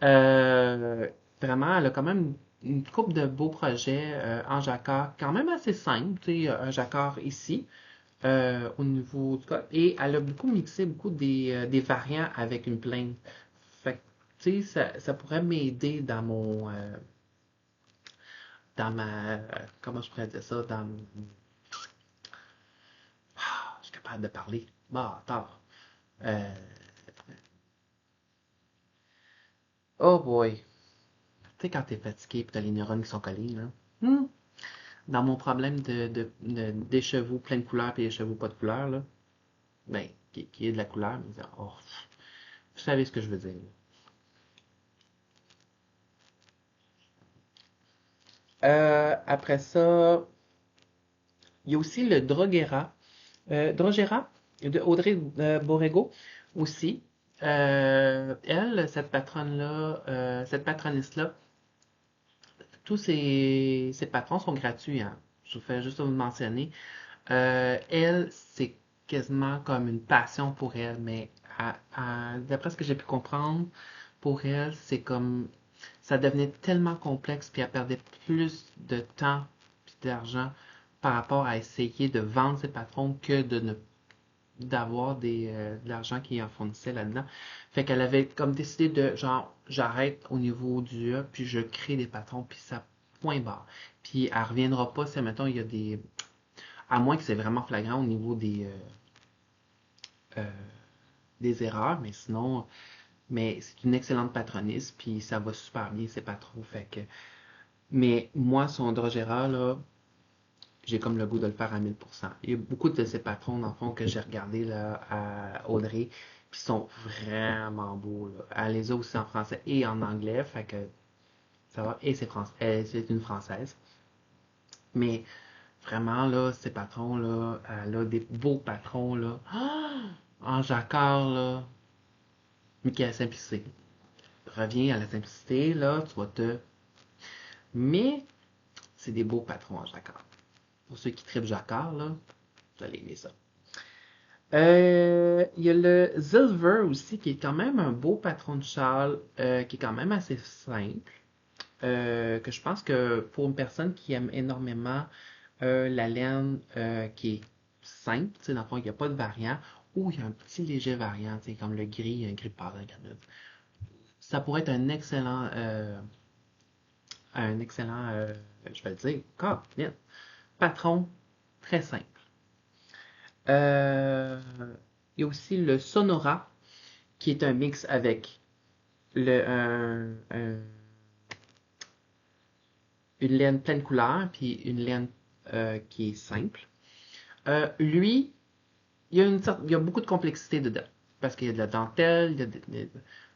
Euh, Vraiment, elle a quand même une couple de beaux projets en jacquard, quand même assez simple, tu sais, un jacquard ici, au niveau du col, et elle a beaucoup mixé beaucoup des variants avec une plainte. Fait que, tu sais, ça pourrait m'aider dans ma, comment je pourrais dire ça, je suis capable de parler. Bah, tard. Euh, oh boy. Tu sais, quand t'es fatigué et t'as les neurones qui sont collés, là. Hmm. Dans mon problème des chevaux plein de couleurs et des chevaux pas de couleur, là, ben, qui est de la couleur, mais oh, vous savez ce que je veux dire. Après ça, il y a aussi le Droguera de Audrey Borrego aussi. Elle, cette patronne-là, cette patroniste-là, tous ses patrons sont gratuits, hein. Je vous fais juste vous le mentionner. Elle, c'est quasiment comme une passion pour elle, mais d'après ce que j'ai pu comprendre, pour elle, c'est comme ça devenait tellement complexe, puis elle perdait plus de temps puis d'argent par rapport à essayer de vendre ses patrons que de ne d'avoir de l'argent qui en fournissait là-dedans. Fait qu'elle avait comme décidé de genre j'arrête au niveau du A, puis je crée des patrons, puis ça point barre. Puis elle reviendra pas si mettons il y a des à moins que c'est vraiment flagrant au niveau euh, des erreurs, mais sinon, mais c'est une excellente patroniste, puis ça va super bien, c'est pas trop, fait que, mais moi, son Drogera, là, j'ai comme le goût de le faire à 1000%. Il y a beaucoup de ces patrons, dans le fond, que j'ai regardé là, à Audrey, puis sont vraiment beaux, là. Elle les a aussi en français et en anglais, fait que ça va, et c'est une française. Mais vraiment, là, ces patrons-là, elle a des beaux patrons, là. Ah! En jacquard, là, mais qui est la simplicité. Reviens à la simplicité, là, tu vas te... Mais, c'est des beaux patrons en jacquard. Pour ceux qui tripent jacquard, là, vous allez aimer ça. Il y a le Zilver aussi, qui est quand même un beau patron de châle, qui est quand même assez simple. Que je pense que pour une personne qui aime énormément la laine qui est simple, tu sais, dans le fond, il n'y a pas de variant, ou il y a un petit léger variant, tu sais, comme le gris, un gris pâle, un granit. Ça pourrait être un excellent, je vais le dire, corps, bien, patron très simple. Euh, il y a aussi le Sonora, qui est un mix avec une laine pleine couleur, puis une laine qui est simple. Lui, il y a beaucoup de complexité dedans. Parce qu'il y a de la dentelle,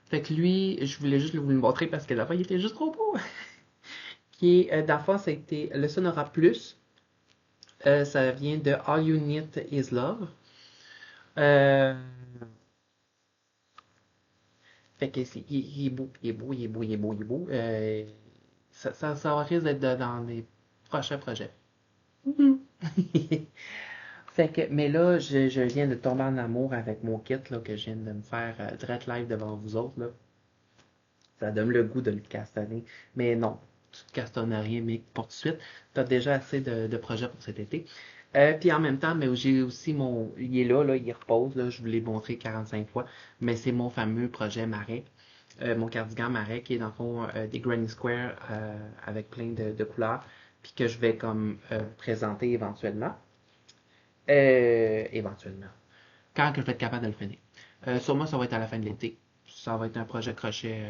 fait que lui, je voulais juste vous le montrer parce que la fois, il était juste trop beau. Qui est, dans le fond, ça a été le Sonora Plus. Ça vient de All You Need Is Love. Euh, Fait que il est beau, il est beau, il est beau, il est beau, il est beau. Ça risque d'être dans les prochains projets. Mhm. Fait que, mais là, je viens de tomber en amour avec mon kit là, que je viens de me faire direct live devant vous autres. Là. Ça donne le goût de le castanner. Mais non, tu ne castonnes rien, mais pour tout de suite, tu as déjà assez de projets pour cet été. Puis en même temps, mais j'ai aussi il est là, il repose, là, je vous l'ai montré 45 fois, mais c'est mon fameux projet Marais, mon cardigan Marais, qui est dans le fond des Granny Square avec plein de couleurs, puis que je vais comme présenter éventuellement. Éventuellement. quand que je vais être capable de le finir. Sûrement, ça va être à la fin de l'été. Ça va être un projet crochet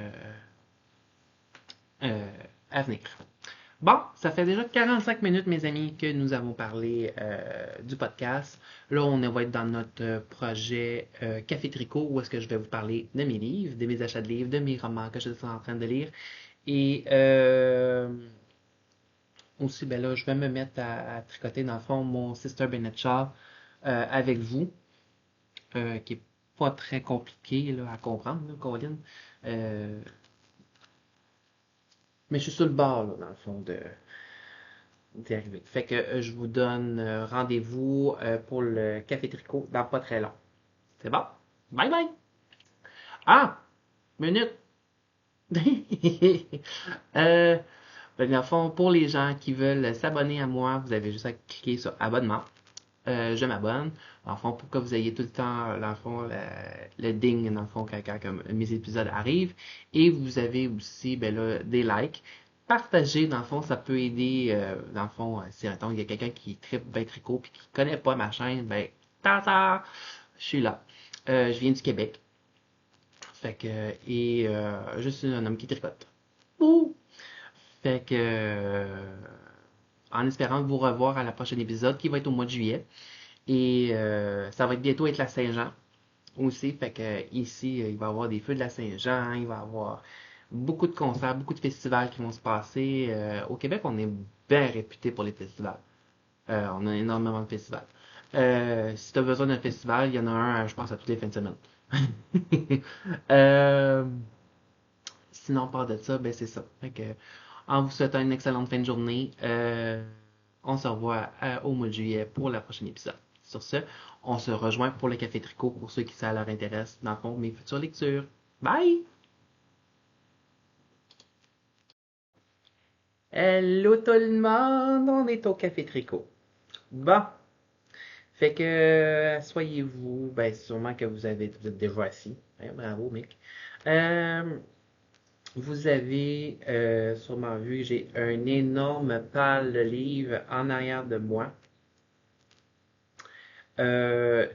euh, à venir. Bon, ça fait déjà 45 minutes, mes amis, que nous avons parlé du podcast. Là, on va être dans notre projet Café Tricot, où est-ce que je vais vous parler de mes livres, de mes achats de livres, de mes romans que je suis en train de lire. Et aussi, ben là, je vais me mettre à tricoter, dans le fond, mon Sister Bennett Shaw avec vous, qui est pas très compliqué là, à comprendre, là, Colin. Euh, mais je suis sur le bord, là, dans le fond, d'y arriver. Fait que je vous donne rendez-vous pour le Café Tricot dans pas très long. C'est bon? Bye bye! Ah! Minute! euh, ben, dans le fond, pour les gens qui veulent s'abonner à moi, vous avez juste à cliquer sur abonnement. Je m'abonne. Dans le fond, pour que vous ayez tout le temps, dans le fond, le ding, dans le fond, quand mes épisodes arrivent. Et vous avez aussi, ben là, des likes. Partager, dans le fond, ça peut aider, dans le fond, si, mettons, il y a quelqu'un qui tripe ben tricot puis qui connaît pas ma chaîne, ben, tata, je suis là. Je viens du Québec. Fait que, et je suis un homme qui tricote. Ouh! Fait que, en espérant vous revoir à la prochaine épisode qui va être au mois de juillet. Et ça va bientôt être la Saint-Jean aussi. Fait que ici, il va y avoir des feux de la Saint-Jean, il va y avoir beaucoup de concerts, beaucoup de festivals qui vont se passer. Au Québec, on est bien réputé pour les festivals. On a énormément de festivals. Si tu as besoin d'un festival, il y en a un, je pense, à toutes les fins de semaine. Euh, Sinon, part de ça, ben c'est ça. Fait que, en vous souhaitant une excellente fin de journée, on se revoit au mois de juillet pour le prochain épisode. Sur ce, on se rejoint pour le Café Tricot pour ceux qui ça leur intéresse, dans le fond, mes futures lectures. Bye! Hello tout le monde, on est au Café Tricot. Bon, fait que soyez-vous, ben sûrement que vous êtes déjà assis. Hein, bravo, mec. Euh, Vous avez sûrement vu que j'ai un énorme pile de livres en arrière de moi. Euh,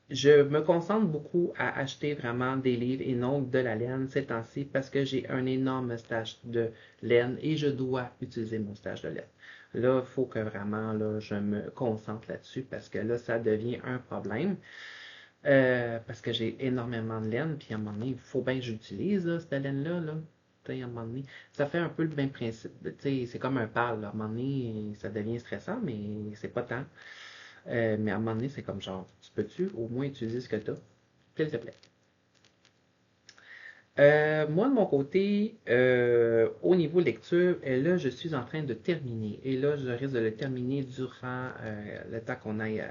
je me concentre beaucoup à acheter vraiment des livres et non de la laine ces temps-ci parce que j'ai un énorme stash de laine et je dois utiliser mon stash de laine. Là, il faut que vraiment là, je me concentre là-dessus parce que là, ça devient un problème. Parce que j'ai énormément de laine, puis à un moment donné, il faut bien que j'utilise là, cette laine-là. Là. À un moment donné, ça fait un peu le même principe. C'est comme un pâle. Là. À un moment donné, ça devient stressant, mais c'est pas tant. Mais à un moment donné, c'est comme genre, tu peux-tu au moins utiliser ce que tu as? S'il te plaît. Moi, de mon côté, au niveau lecture, là, je suis en train de terminer. Et là, je risque de le terminer durant le temps qu'on aille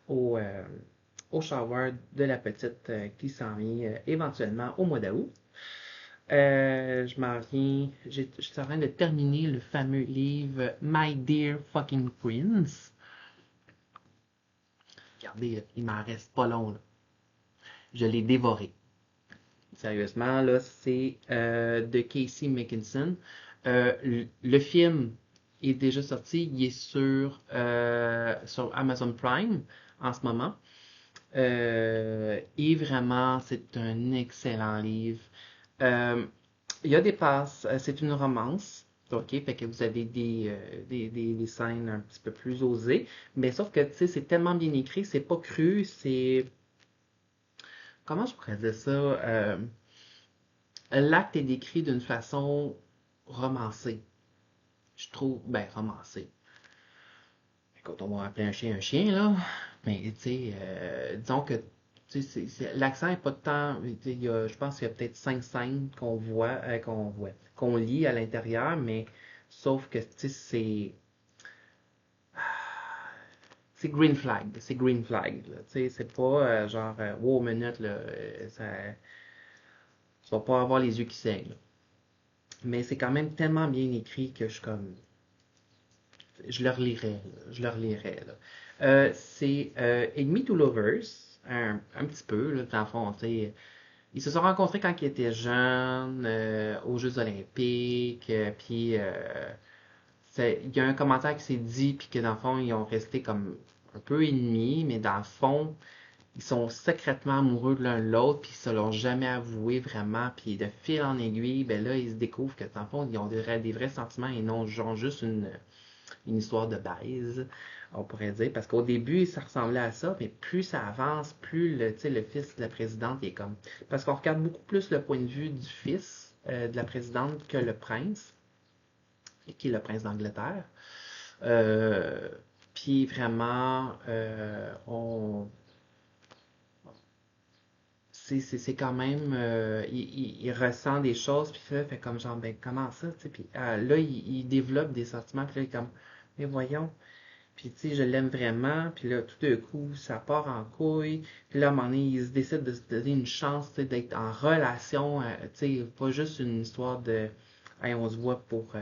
au, euh, au shower de la petite qui s'en vient éventuellement au mois d'août. Je m'en viens, je suis en train de terminer le fameux livre My Dear Fucking Prince. Regardez, il m'en reste pas long, là. Je l'ai dévoré. Sérieusement, là, c'est de Casey McKinson. Le film est déjà sorti, il est sur Amazon Prime en ce moment. Et vraiment, c'est un excellent livre. Euh, il y a des passes, c'est une romance. OK, fait que vous avez des scènes un petit peu plus osées, mais sauf que, tu sais, c'est tellement bien écrit, c'est pas cru, c'est... Comment je pourrais dire ça? L'acte est décrit d'une façon romancée. Je trouve, ben, romancée. Écoute, on va appeler un chien, là. Mais, tu sais, disons que l'accent est pas de temps. Je pense qu'il y a peut-être 5 scènes qu'on lit à l'intérieur, mais sauf que, tu sais, c'est green flag. C'est green flag, là. Tu sais, c'est pas genre, wow, minute, là, tu vas pas avoir les yeux qui saignent, là. Mais c'est quand même tellement bien écrit que je suis comme, je le relirai, là. Je le relirai, là. C'est Enemy to Lovers, un petit peu, là, dans le fond, tu sais. Ils se sont rencontrés quand ils étaient jeunes, aux Jeux Olympiques, puis il y a un commentaire qui s'est dit, puis que dans le fond, ils ont resté comme un peu ennemis, mais dans le fond, ils sont secrètement amoureux de l'un de l'autre, puis ils se l'ont jamais avoué vraiment, puis de fil en aiguille, ben là, ils se découvrent que, dans le fond, ils ont des vrais sentiments et non genre juste une histoire de baise, on pourrait dire, parce qu'au début, ça ressemblait à ça, mais plus ça avance, plus le fils de la présidente est comme... Parce qu'on regarde beaucoup plus le point de vue du fils de la présidente que le prince, qui est le prince d'Angleterre. Euh, Puis vraiment, c'est quand même, il ressent des choses, puis là, fait comme genre, ben comment ça, tu sais, puis là, il développe des sentiments, puis là, il est comme, mais voyons, puis tu sais, je l'aime vraiment, puis là, tout d'un coup, ça part en couille, puis là, à un moment donné, il se décide de se donner une chance, tu sais, d'être en relation, tu sais, pas juste une histoire de, hey, on se voit pour,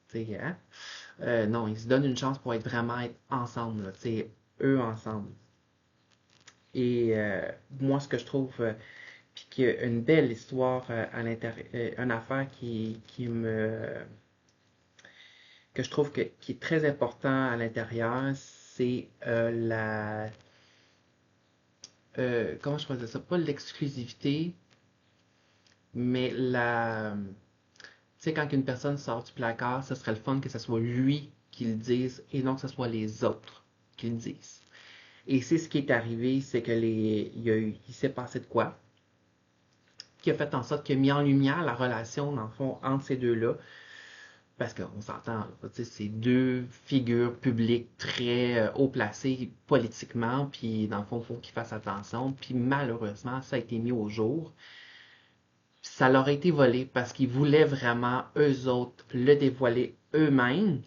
tu sais, hein, non, il se donne une chance pour être ensemble, là, tu sais, eux ensemble. Et moi, ce que je trouve, puis qu'il y a une belle histoire à l'intérieur, une affaire que je trouve qui est très important à l'intérieur, c'est comment je faisais ça, pas l'exclusivité, mais tu sais, quand une personne sort du placard, ce serait le fun que ce soit lui qui le dise et non que ce soit les autres qui le disent. Et c'est ce qui est arrivé, c'est que il s'est passé de quoi? Qui a fait en sorte qu'il a mis en lumière la relation, dans le fond, entre ces deux-là. Parce qu'on s'entend, c'est deux figures publiques très haut placées politiquement, puis dans le fond, il faut qu'ils fassent attention. Puis malheureusement, ça a été mis au jour. Ça leur a été volé parce qu'ils voulaient vraiment, eux autres, le dévoiler eux-mêmes,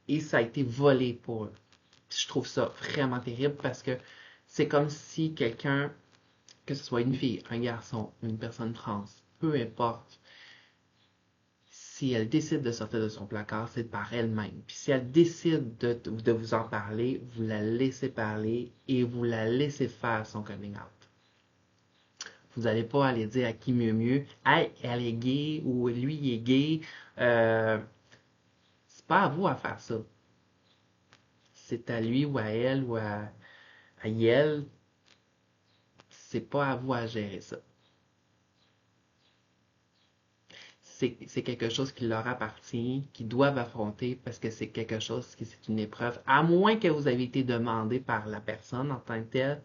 et ça a été volé pour eux. Puis je trouve ça vraiment terrible parce que c'est comme si quelqu'un, que ce soit une fille, un garçon, une personne trans, peu importe, si elle décide de sortir de son placard, c'est par elle-même. Puis si elle décide de vous en parler, vous la laissez parler et vous la laissez faire son coming out. Vous n'allez pas aller dire à qui mieux, hey, elle est gay ou lui il est gay. Euh, c'est pas à vous à faire ça. C'est à lui ou à elle ou à elle. C'est pas à vous à gérer ça. C'est quelque chose qui leur appartient, qu'ils doivent affronter parce que c'est quelque chose qui c'est une épreuve. À moins que vous avez été demandé par la personne en tant que telle.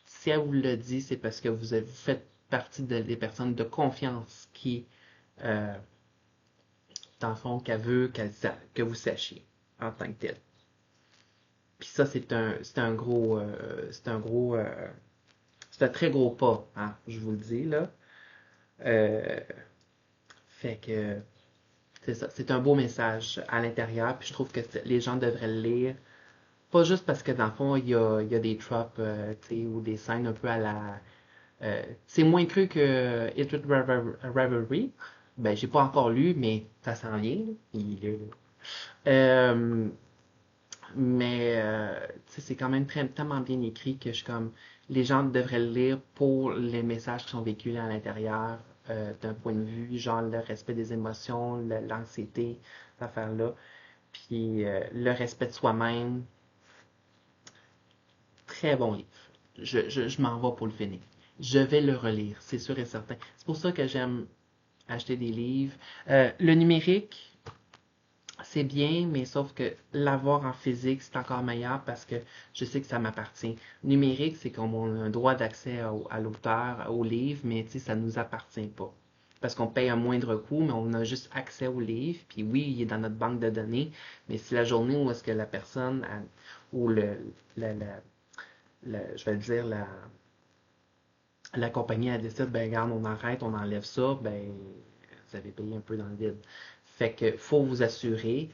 Si elle vous le dit, c'est parce que vous faites partie des personnes de confiance qui, euh, dans le fond, qu'elle veut que vous sachiez en tant que tel. Puis ça, c'est un très gros pas, hein, je vous le dis là. Euh, Fait que c'est ça, c'est un beau message à l'intérieur, puis je trouve que les gens devraient le lire. Pas juste parce que dans le fond, il y a des tropes, ou des scènes un peu à la. C'est moins cru que It With Revelry. Ben, j'ai pas encore lu, mais ça s'en vient. Il est là. Euh, mais c'est quand même tellement bien écrit que je suis comme les gens devraient le lire pour les messages qui sont véhiculés à l'intérieur d'un point de vue, genre le respect des émotions, l'anxiété, cette affaire-là. Puis le respect de soi-même, très bon livre. Je m'en vais pour le finir. Je vais le relire, c'est sûr et certain. C'est pour ça que j'aime acheter des livres. Le numérique, c'est bien, mais sauf que l'avoir en physique, c'est encore meilleur parce que je sais que ça m'appartient. Numérique, c'est comme on a un droit d'accès à l'auteur, au livre, mais tu sais, ça ne nous appartient pas. Parce qu'on paye un moindre coût, mais on a juste accès au livre. Puis oui, il est dans notre banque de données, mais si la journée où est-ce que la personne ou la, la- je vais dire, la compagnie a décidé, ben regarde, on arrête, on enlève ça, ben vous avez payé un peu dans le vide. Fait que faut vous assurer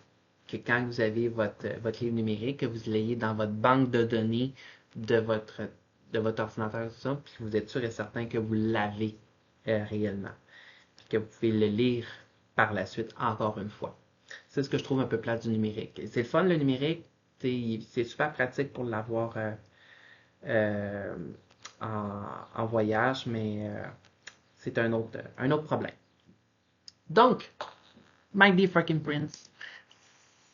que quand vous avez votre livre numérique, que vous l'ayez dans votre banque de données de votre, de votre ordinateur, tout ça, puis que vous êtes sûr et certain que vous l'avez réellement. Puis que vous pouvez le lire par la suite encore une fois. C'est ce que je trouve un peu plate du numérique. C'est le fun, le numérique, c'est super pratique pour l'avoir euh, en voyage, mais c'est un autre problème. Donc, My Dear Fucking Prince,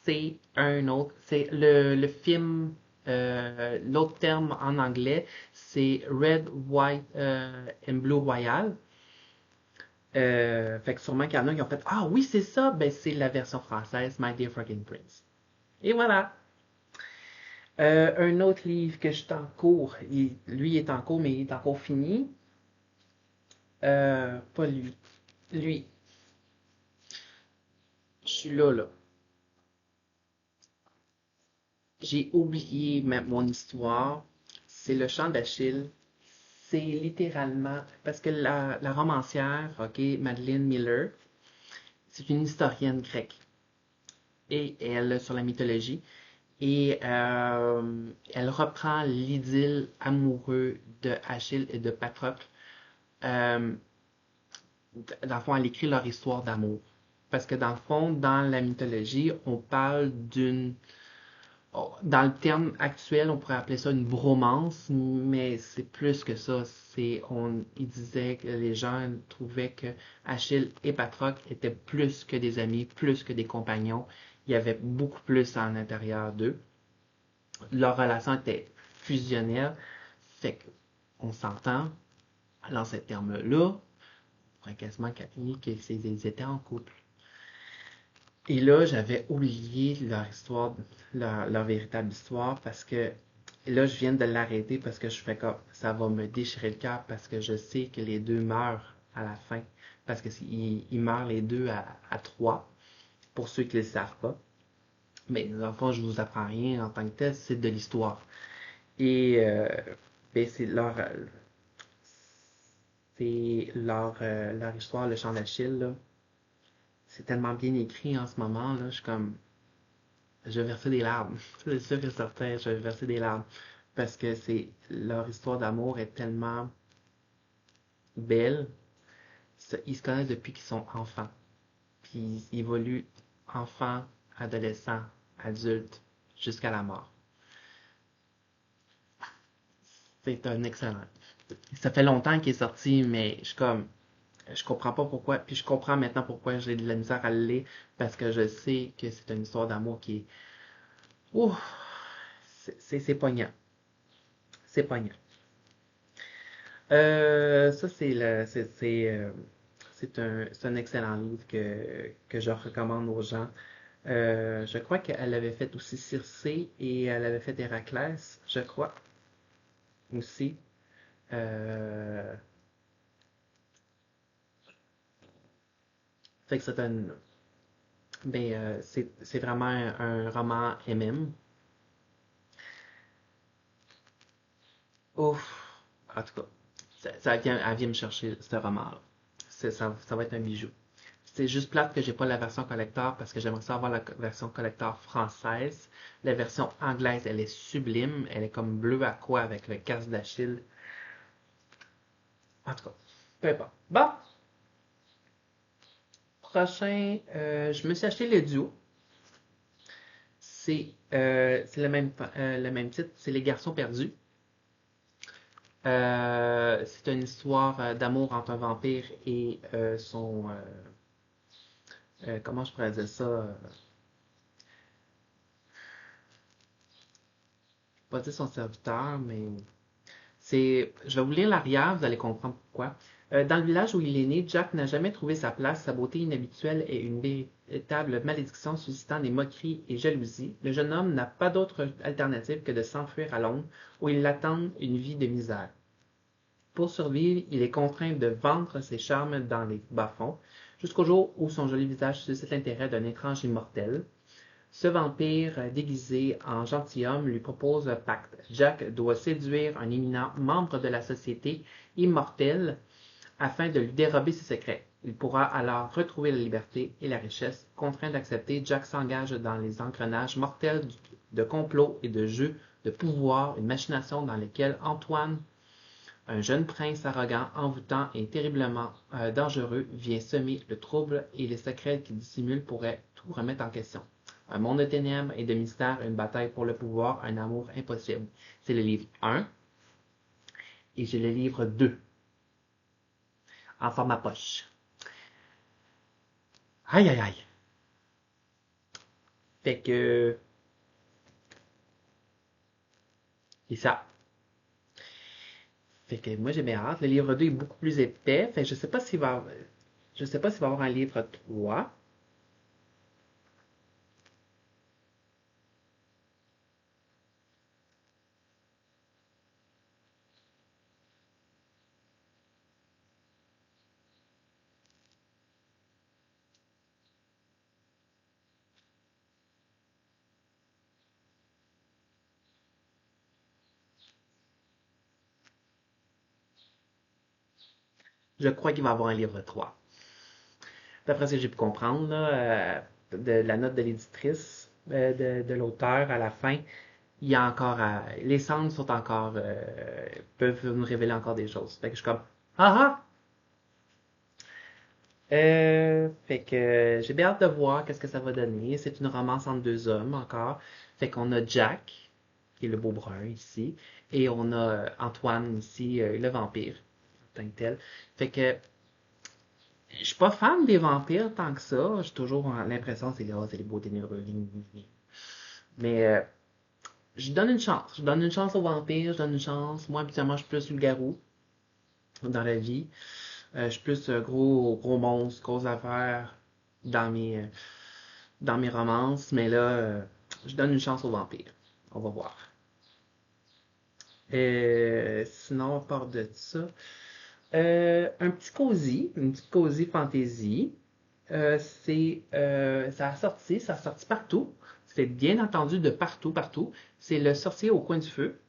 c'est un autre, c'est le film L'autre terme en anglais, c'est Red, White and Blue Royal. Fait que sûrement qu'il y en a qui ont fait Ah oui, c'est ça, ben c'est la version française, My Dear Fucking Prince. Et voilà. Un autre livre que je suis en cours, lui il est en cours, mais il est en cours fini. Pas lui. Lui, je suis là. J'ai oublié mon histoire. C'est le chant d'Achille. C'est littéralement. Parce que la romancière, ok, Madeleine Miller, c'est une historienne grecque. Et elle, sur la mythologie. Et elle reprend l'idylle amoureux de Achille et de Patrocle. Euh, dans le fond, elle écrit leur histoire d'amour. Parce que dans le fond, dans la mythologie, on parle d'une dans le terme actuel, on pourrait appeler ça une bromance, mais c'est plus que ça. Il disait que les gens trouvaient que Achille et Patrocle étaient plus que des amis, plus que des compagnons. Il y avait beaucoup plus à l'intérieur d'eux. Leur relation était fusionnelle. Fait qu'on s'entend, dans ce terme-là, on pourrait quasiment qualifier qu'ils étaient en couple. Et là, j'avais oublié leur histoire, leur véritable histoire, parce que là, je viens de l'arrêter parce que je fais comme ça va me déchirer le cœur parce que je sais que les deux meurent à la fin. Parce que ils meurent les deux à trois, pour ceux qui ne le savent pas. Mais dans le fond, je vous apprends rien en tant que tel, c'est de l'histoire. Et ben, leur histoire, le chant d'Achille, là. C'est tellement bien écrit en ce moment, là. Je suis comme, je vais verser des larmes. C'est sûr et certain, je vais verser des larmes. Parce que leur histoire d'amour est tellement belle. Ils se connaissent depuis qu'ils sont enfants. Puis ils évoluent enfants, adolescents, adultes, jusqu'à la mort. C'est un excellent. Ça fait longtemps qu'il est sorti, mais je comprends pas pourquoi. Puis je comprends maintenant pourquoi j'ai de la misère à le lire. Parce que je sais que c'est une histoire d'amour qui est. Ouh, c'est poignant. C'est poignant. Ça, c'est un excellent livre que je recommande aux gens. Je crois qu'elle avait fait aussi Circé et elle avait fait Héraclès, je crois, aussi. Euh, fait que c'est vraiment un roman MM. Ouf! En tout cas, elle vient me chercher ce roman-là. Ça va être un bijou. C'est juste plate que j'ai pas la version collector parce que j'aimerais ça avoir la version collector française. La version anglaise, elle est sublime. Elle est comme bleu à quoi avec le casque d'Achille. En tout cas, peu importe. Bon, prochain, je me suis acheté le duo. C'est le même titre, c'est Les Garçons perdus. C'est une histoire d'amour entre un vampire et comment je pourrais dire ça? Pas dire son serviteur, mais je vais vous lire l'arrière, vous allez comprendre pourquoi. Dans le village où il est né, Jack n'a jamais trouvé sa place, sa beauté inhabituelle est une véritable malédiction suscitant des moqueries et jalousies. Le jeune homme n'a pas d'autre alternative que de s'enfuir à Londres, où il l'attend une vie de misère. Pour survivre, il est contraint de vendre ses charmes dans les bas-fonds, jusqu'au jour où son joli visage suscite l'intérêt d'un étrange immortel. Ce vampire, déguisé en gentilhomme, lui propose un pacte. Jack doit séduire un éminent membre de la société immortelle afin de lui dérober ses secrets. Il pourra alors retrouver la liberté et la richesse. Contraint d'accepter, Jack s'engage dans les engrenages mortels de complots et de jeux de pouvoir, une machination dans laquelle Antoine, un jeune prince arrogant, envoûtant et terriblement dangereux, vient semer le trouble et les secrets qu'il dissimule pourraient tout remettre en question. Un monde de ténèbres et de mystères, une bataille pour le pouvoir, un amour impossible. C'est le livre 1 et j'ai le livre 2 en format poche. Aïe aïe aïe. Fait que Et ça. Fait que moi j'ai bien hâte. Le livre 2 est beaucoup plus épais. Fait que je sais pas s'il va y avoir un livre 3. Je crois qu'il va y avoir un livre 3. D'après ce que j'ai pu comprendre, là, de la note de l'éditrice, de l'auteur à la fin, il y a encore les cendres sont encore peuvent nous révéler encore des choses. Fait que je suis comme ah ah! Fait que j'ai bien hâte de voir qu'est-ce que ça va donner. C'est une romance entre deux hommes encore. Fait qu'on a Jack, qui est le beau brun ici, et on a Antoine ici, le vampire, en tant que tel. Fait que je suis pas fan des vampires tant que ça. J'ai toujours l'impression que c'est les beaux ténébreux. Mais je donne une chance. Je donne une chance aux vampires, je donne une chance. Moi, habituellement, je suis plus le garou dans la vie. Je suis plus gros monstre, grosse affaire dans dans mes romances. Mais là, je donne une chance aux vampires. On va voir. Sinon, à part de ça, une petite cosy fantasy. Ça a sorti partout. C'est bien entendu de partout. C'est Le Sorcier au coin du feu,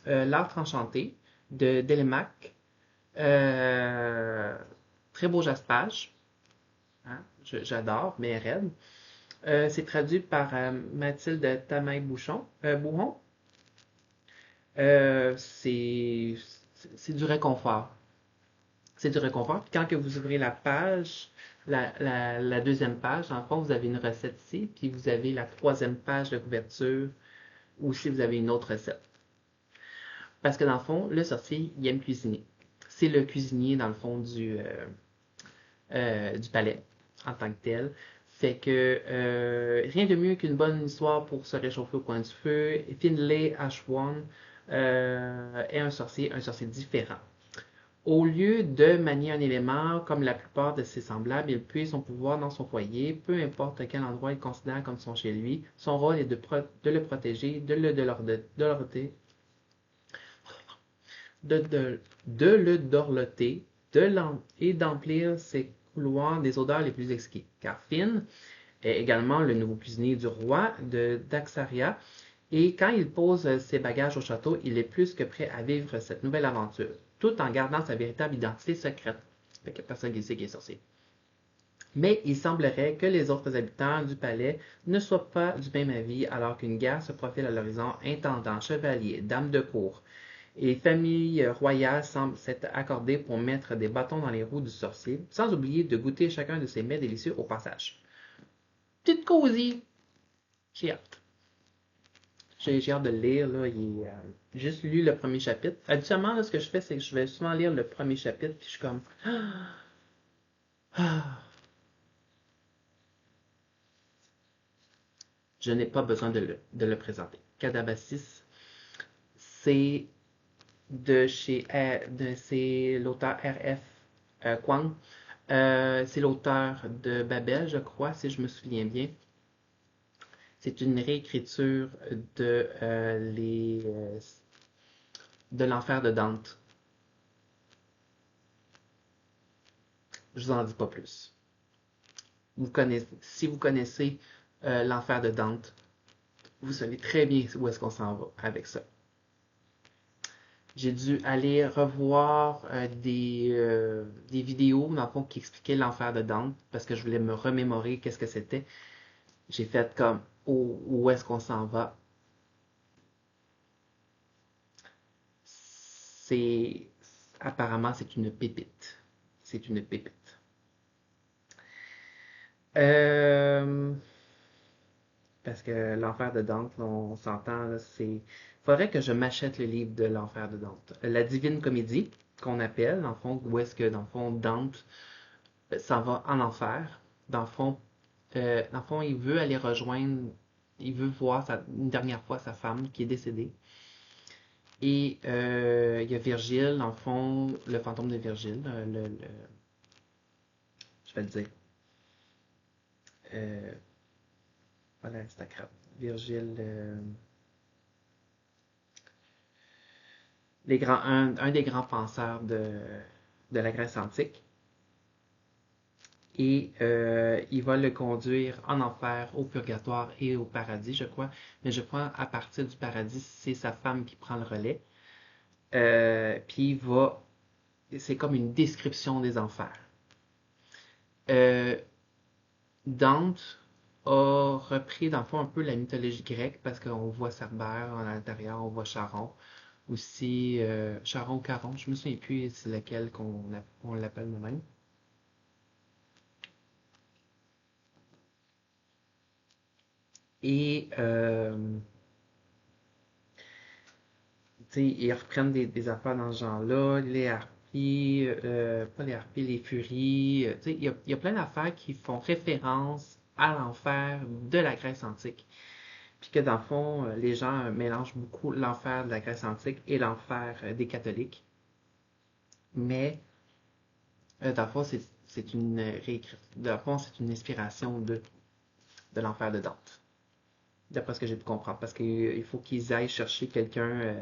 L'Artre enchanté de Delemac. Euh, Très beau jaspage, hein? J'adore, mais raide. C'est traduit par Mathilde Bouhon. Euh, c'est c'est du réconfort. C'est du réconfort. Puis quand que vous ouvrez la page, la deuxième page, en fond, vous avez une recette ici, puis vous avez la troisième page de couverture, ou si vous avez une autre recette. Parce que dans le fond, le sorcier, il aime cuisiner. C'est le cuisinier, dans le fond, du palais, en tant que tel. Fait que rien de mieux qu'une bonne histoire pour se réchauffer au coin du feu. Finlay Ashwan est un sorcier différent. Au lieu de manier un élément, comme la plupart de ses semblables, il puise son pouvoir dans son foyer, peu importe quel endroit il considère comme son chez lui. Son rôle est de le protéger, de le dorloter, et d'emplir ses couloirs des odeurs les plus exquis. Car Finn est également le nouveau cuisinier du roi de Daxaria, et quand il pose ses bagages au château, il est plus que prêt à vivre cette nouvelle aventure, tout en gardant sa véritable identité secrète. Fait que personne ne sait qu'il est sorcier. Mais il semblerait que les autres habitants du palais ne soient pas du même avis alors qu'une guerre se profile à l'horizon. Intendants, chevaliers, dames de cour et familles royales semblent s'être accordées pour mettre des bâtons dans les roues du sorcier, sans oublier de goûter chacun de ses mets délicieux au passage. Petite cosy, j'ai hâte. J'ai hâte de le lire, là. J'ai juste lu le premier chapitre. Habituellement, là, ce que je fais, c'est que je vais souvent lire le premier chapitre, puis je suis comme. Ah, je n'ai pas besoin de le présenter. Cadabasis, c'est c'est l'auteur R.F. Kwang. C'est l'auteur de Babel, je crois, si je me souviens bien. C'est une réécriture de l'enfer de Dante. Je vous en dis pas plus. Si vous connaissez l'enfer de Dante, vous savez très bien où est-ce qu'on s'en va avec ça. J'ai dû aller revoir des vidéos, dans le fond, qui expliquaient l'enfer de Dante, parce que je voulais me remémorer qu'est-ce que c'était. J'ai fait comme, où est-ce qu'on s'en va? C'est, apparemment, c'est une pépite. C'est une pépite. Euh, Parce que l'enfer de Dante, là, on s'entend, là, c'est. Faudrait que je m'achète le livre de l'enfer de Dante. La Divine Comédie, qu'on appelle, dans le fond, où est-ce que, dans le fond, Dante s'en va en enfer. Dans le fond, il veut aller rejoindre, il veut voir une dernière fois sa femme qui est décédée. Et il y a Virgile, dans le fond, le fantôme de Virgile, je vais le dire. Euh, voilà, Instagram. Virgile, un des grands penseurs de la Grèce antique. Et il va le conduire en enfer, au purgatoire et au paradis, je crois. Mais je crois à partir du paradis, c'est sa femme qui prend le relais. Puis c'est comme une description des enfers. Euh, Dante a repris dans le fond un peu la mythologie grecque parce qu'on voit Cerbère à l'intérieur, on voit Charon. Aussi, Charon ou Caron, je me souviens plus c'est lequel on l'appelle nous-mêmes. Et ils reprennent des affaires dans ce genre-là, les harpies, pas les harpies, les furies. Il y a plein d'affaires qui font référence à l'enfer de la Grèce antique. Puis que dans le fond, les gens mélangent beaucoup l'enfer de la Grèce antique et l'enfer des catholiques. Mais dans le fond, c'est une dans le fond, c'est une inspiration de l'enfer de Dante. D'après ce que j'ai pu comprendre. Parce qu'il faut qu'ils aillent chercher quelqu'un,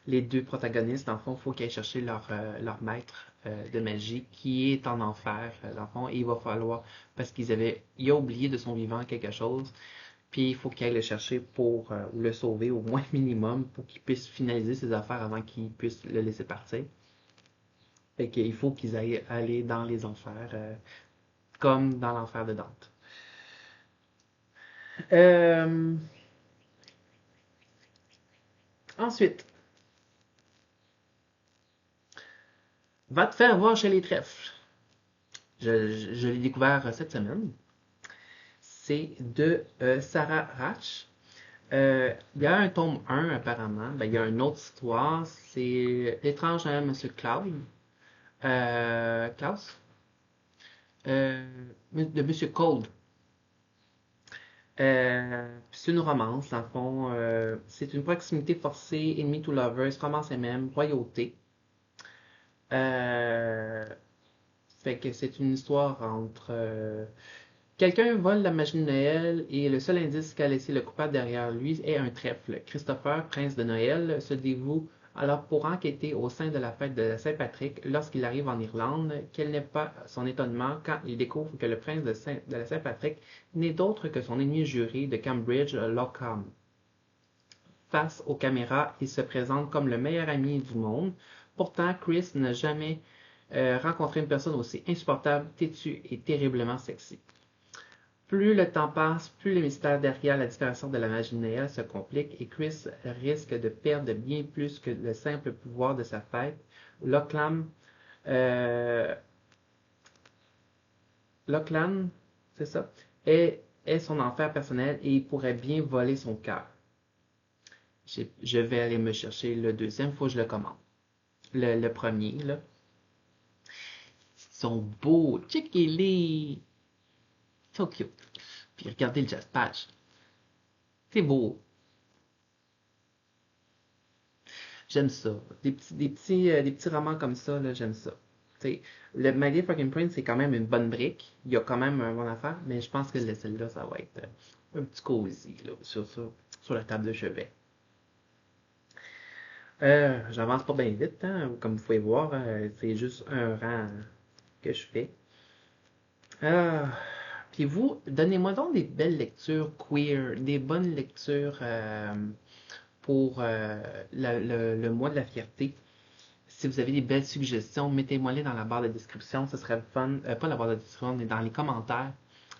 les deux protagonistes, dans le fond, il faut qu'ils aillent chercher leur maître de magie qui est en enfer, dans le fond, et il va falloir, parce il a oublié de son vivant quelque chose, puis il faut qu'ils aillent le chercher pour le sauver au moins minimum, pour qu'il puisse finaliser ses affaires avant qu'il puisse le laisser partir. Fait qu'il faut qu'ils aillent aller dans les enfers, comme dans l'enfer de Dante. Euh, Ensuite, va te faire voir chez les trèfles. Je l'ai découvert cette semaine. C'est de Sarah Rach. Il y a un tome 1 apparemment. Ben, il y a une autre histoire. C'est L'étrange Monsieur Cloud. Klaus. De Monsieur Cold. C'est une romance, dans le fond. C'est une proximité forcée, enemy to lovers, romance MM, royauté. Euh, Fait que c'est une histoire entre quelqu'un vole la magie de Noël et le seul indice qu'a laissé le coupable derrière lui est un trèfle. Christopher, prince de Noël, se dévoue alors pour enquêter au sein de la fête de Saint-Patrick lorsqu'il arrive en Irlande. Quel n'est pas son étonnement quand il découvre que le prince de la Saint-Patrick n'est d'autre que son ennemi juré de Cambridge, Lockham. Face aux caméras, il se présente comme le meilleur ami du monde. Pourtant, Chris n'a jamais rencontré une personne aussi insupportable, têtue et terriblement sexy. Plus le temps passe, plus le mystère derrière la disparition de la magie de Noël se complique et Chris risque de perdre bien plus que le simple pouvoir de sa fête. Lachlan, euh, Lachlan, c'est ça, est son enfer personnel et il pourrait bien voler son cœur. Je vais aller me chercher le deuxième, faut que je le commande. Le premier, là. Ils sont beaux, check-les! So cute. Puis regardez le jazz patch. C'est beau. J'aime ça. Des petits romans comme ça, là, j'aime ça. T'sais, le My Dear Fucking Prince, c'est quand même une bonne brique. Il y a quand même un bon affaire, mais je pense que celle-là, ça va être un petit cosy là, sur la table de chevet. J'avance pas bien vite, hein, comme vous pouvez voir, c'est juste un rang que je fais. Euh, Puis vous, donnez-moi donc des belles lectures queer, des bonnes lectures pour le mois de la fierté. Si vous avez des belles suggestions, mettez-moi-les dans la barre de description. Ce serait le fun. Pas la barre de description, mais dans les commentaires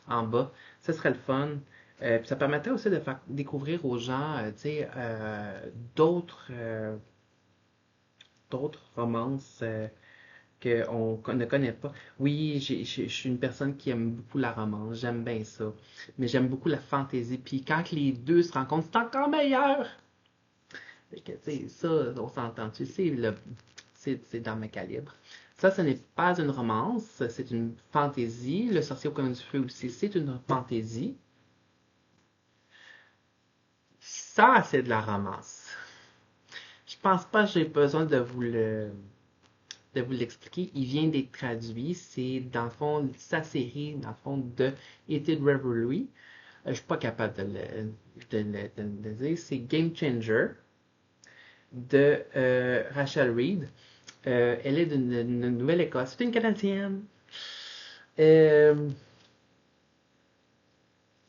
en bas. Ce serait le fun. Puis ça permettrait aussi de faire découvrir aux gens d'autres d'autres romances qu'on ne connaît pas. Oui, je suis une personne qui aime beaucoup la romance. J'aime bien ça. Mais j'aime beaucoup la fantaisie. Puis quand les deux se rencontrent, c'est encore meilleur! Fait que, tu sais, ça, on s'entend. Tu sais, c'est dans mes calibres. Ça, ce n'est pas une romance, c'est une fantaisie. Le sorcier au coin du feu aussi, c'est une fantaisie. Ça, c'est de la romance. pense pas que j'ai besoin de vous l'expliquer. Il vient d'être traduit. C'est, dans le fond, sa série, dans le fond, de Études Revelry. Je suis pas capable de le dire. C'est Game Changer de Rachel Reed. Elle est d'une Nouvelle-Écosse. C'est une Canadienne. Euh,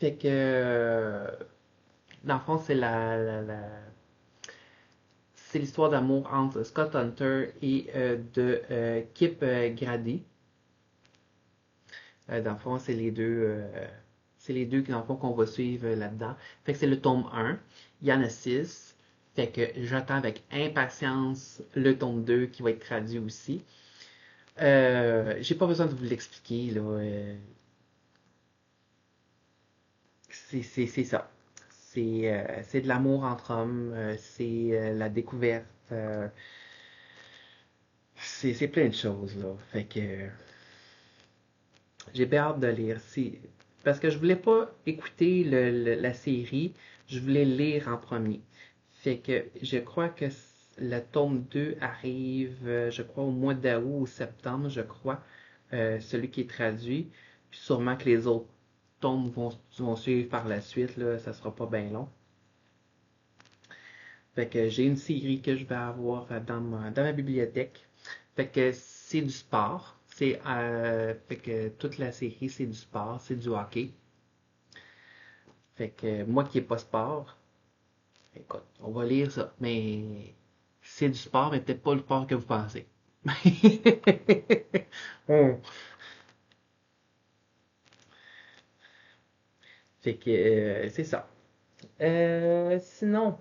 fait que, dans le fond, c'est l'histoire d'amour entre Scott Hunter et de Kip Grady. Dans le fond, c'est les deux dans le fond, qu'on va suivre là-dedans. Fait que c'est le tome 1. Il y en a 6. Fait que j'attends avec impatience le tome 2 qui va être traduit aussi. J'ai pas besoin de vous l'expliquer, là. C'est ça. C'est de l'amour entre hommes, c'est la découverte, c'est plein de choses, là. Fait que j'ai bien hâte de lire. Parce que je voulais pas écouter la série, je voulais lire en premier. Fait que je crois que le tome 2 arrive, je crois, au mois d'août ou septembre, je crois, celui qui est traduit. Puis sûrement que les autres tomes vont suivre par la suite, là, ça sera pas bien long. Fait que j'ai une série que je vais avoir dans ma bibliothèque. Fait que c'est du sport. Fait que toute la série, c'est du sport, c'est du hockey. Fait que moi qui n'ai pas sport, écoute, on va lire ça. Mais c'est du sport, mais peut-être pas le sport que vous pensez. Hmm. Fait que c'est ça. Sinon,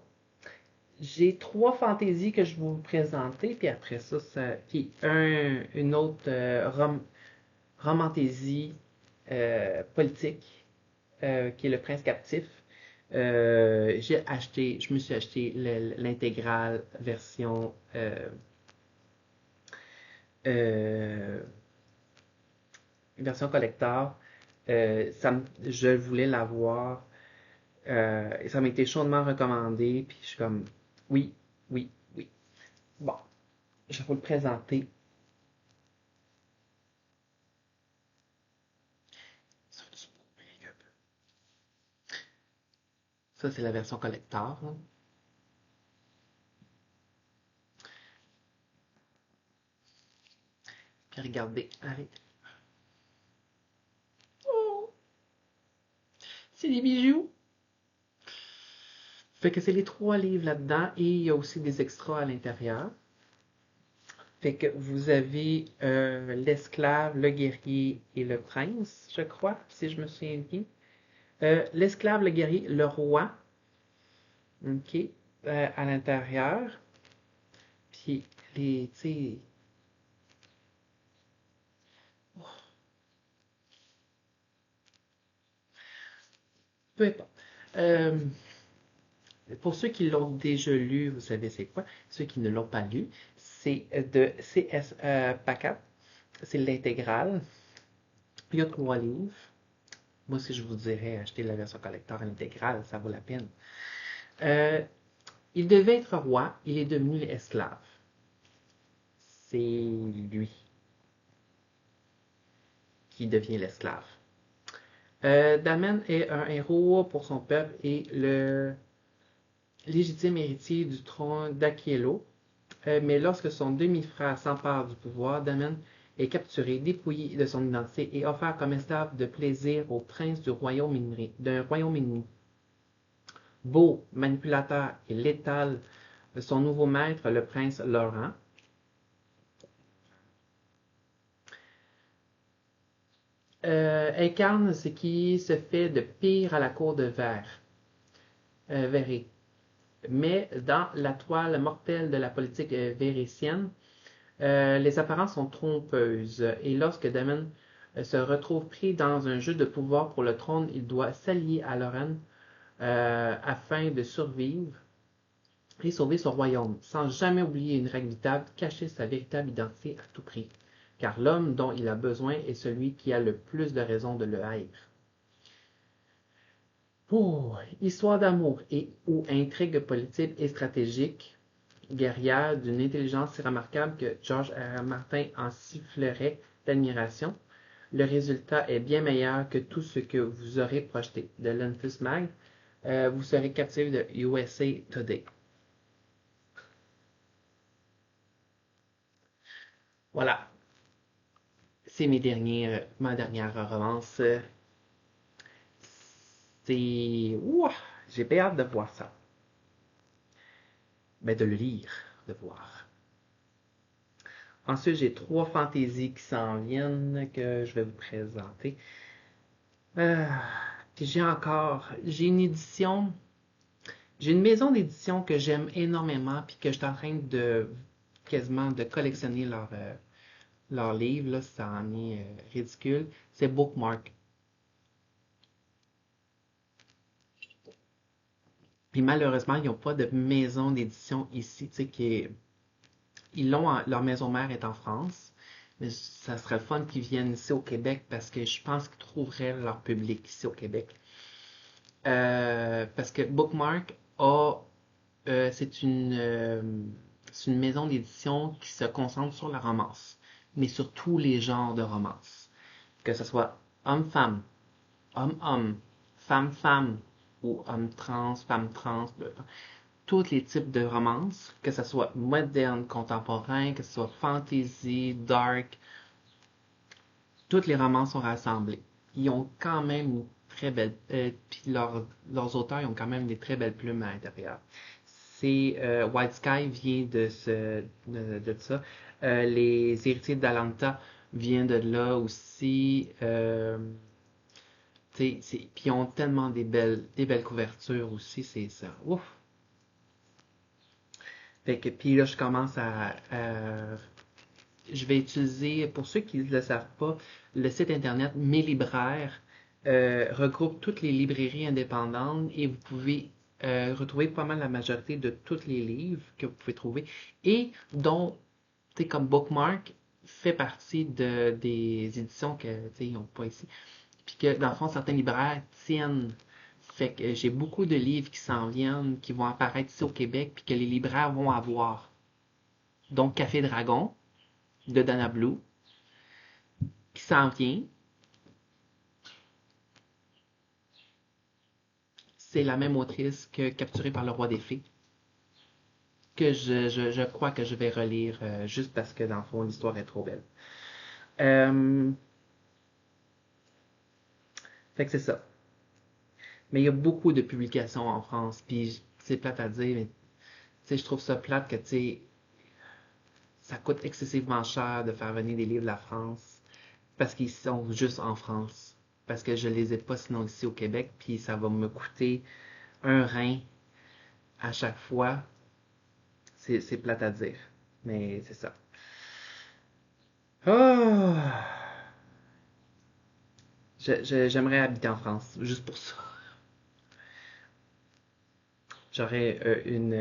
j'ai trois fantaisies que je vais vous présenter, puis après ça, puis une autre romantaisie politique qui est Le Prince captif. Je me suis acheté l'intégrale euh, version collector. Je voulais l'avoir. Et ça m'a été chaudement recommandé. Puis je suis comme, oui, oui, oui. Bon, je vais vous le présenter. Ça, c'est la version collector, hein. Puis regardez, arrête. Oh, c'est des bijoux. Fait que c'est les trois livres là-dedans et il y a aussi des extras à l'intérieur. Fait que vous avez l'esclave, le guerrier et le prince, je crois, si je me souviens bien. L'esclave, le guerrier, le roi, ok, à l'intérieur. Puis tu sais, peu importe. Euh, pour ceux qui l'ont déjà lu, vous savez c'est quoi. Ceux qui ne l'ont pas lu, c'est de C.S. Pacat. C'est l'intégrale. Il y a trois livres. Moi, si je vous dirais acheter la version collector à l'intégrale, ça vaut la peine. Euh, il devait être roi, il est devenu esclave. C'est lui qui devient l'esclave. Damen est un héros pour son peuple et le légitime héritier du trône d'Akielo. Mais lorsque son demi-frère s'empare du pouvoir, Damen est capturé, dépouillé de son identité et offert comme esclave de plaisir au prince d'un royaume ennemi. Beau, manipulateur et létal, son nouveau maître, le prince Laurent, incarne ce qui se fait de pire à la cour de Véré. Mais dans la toile mortelle de la politique vérétienne, les apparences sont trompeuses. Et lorsque Damon se retrouve pris dans un jeu de pouvoir pour le trône, il doit s'allier à Lorraine afin de survivre et sauver son royaume, sans jamais oublier une règle vitale, cacher sa véritable identité à tout prix. Car l'homme dont il a besoin est celui qui a le plus de raisons de le haïr. Oh, histoire d'amour et ou intrigue politique et stratégique, guerrière d'une intelligence si remarquable que George R. R. Martin en sifflerait d'admiration. Le résultat est bien meilleur que tout ce que vous aurez projeté. De Lenfus Mag, vous serez captivé de USA Today. Voilà, c'est ma dernière romance. C'est... Ouah, j'ai bien hâte de voir ça. Mais de le lire, de voir. Ensuite, j'ai 3 fantaisies qui s'en viennent que je vais vous présenter. Euh, Puis j'ai une édition, j'ai une maison d'édition que j'aime énormément, puis que je suis en train de quasiment de collectionner leurs livres, là, ça en est ridicule. C'est Bookmark. Puis malheureusement, ils n'ont pas de maison d'édition ici, tu sais, leur maison mère est en France, mais ça serait fun qu'ils viennent ici au Québec parce que je pense qu'ils trouveraient leur public ici au Québec. Parce que Bookmark c'est une maison d'édition qui se concentre sur la romance, mais sur tous les genres de romance. Que ce soit homme-femme, homme-homme, femme-femme, ou homme-trans, femme-trans, tous les types de romances, que ce soit moderne, contemporain, que ce soit fantasy, dark, toutes les romances sont rassemblées. Ils ont quand même une très belle, puis leurs auteurs ils ont quand même des très belles plumes à l'intérieur. C'est White Sky vient de ça. Les héritiers d'Alanta viennent de là aussi. Puis ils ont tellement des belles couvertures aussi, c'est ça. Ouf! Fait que, puis là, je vais utiliser, pour ceux qui ne le savent pas, le site internet Mes Libraires regroupe toutes les librairies indépendantes et vous pouvez retrouver pas mal la majorité de tous les livres que vous pouvez trouver et dont, tu sais, comme Bookmark fait partie des éditions que, tu sais, ils n'ont pas ici. Puis que, dans le fond, certains libraires tiennent. Fait que j'ai beaucoup de livres qui s'en viennent, qui vont apparaître ici au Québec, puis que les libraires vont avoir. Donc, Café Dragon, de Dana Blue, qui s'en vient. C'est la même autrice que Capturée par le roi des fées, que je crois que je vais relire juste parce que, dans le fond, l'histoire est trop belle. Euh, Fait que c'est ça. Mais il y a beaucoup de publications en France, puis c'est plate à dire, mais tu sais, je trouve ça plate que, tu sais, ça coûte excessivement cher de faire venir des livres de la France parce qu'ils sont juste en France. Parce que je les ai pas sinon ici au Québec, puis ça va me coûter un rein à chaque fois. C'est plate à dire, mais c'est ça. Oh! J'aimerais habiter en France, juste pour ça. J'aurais une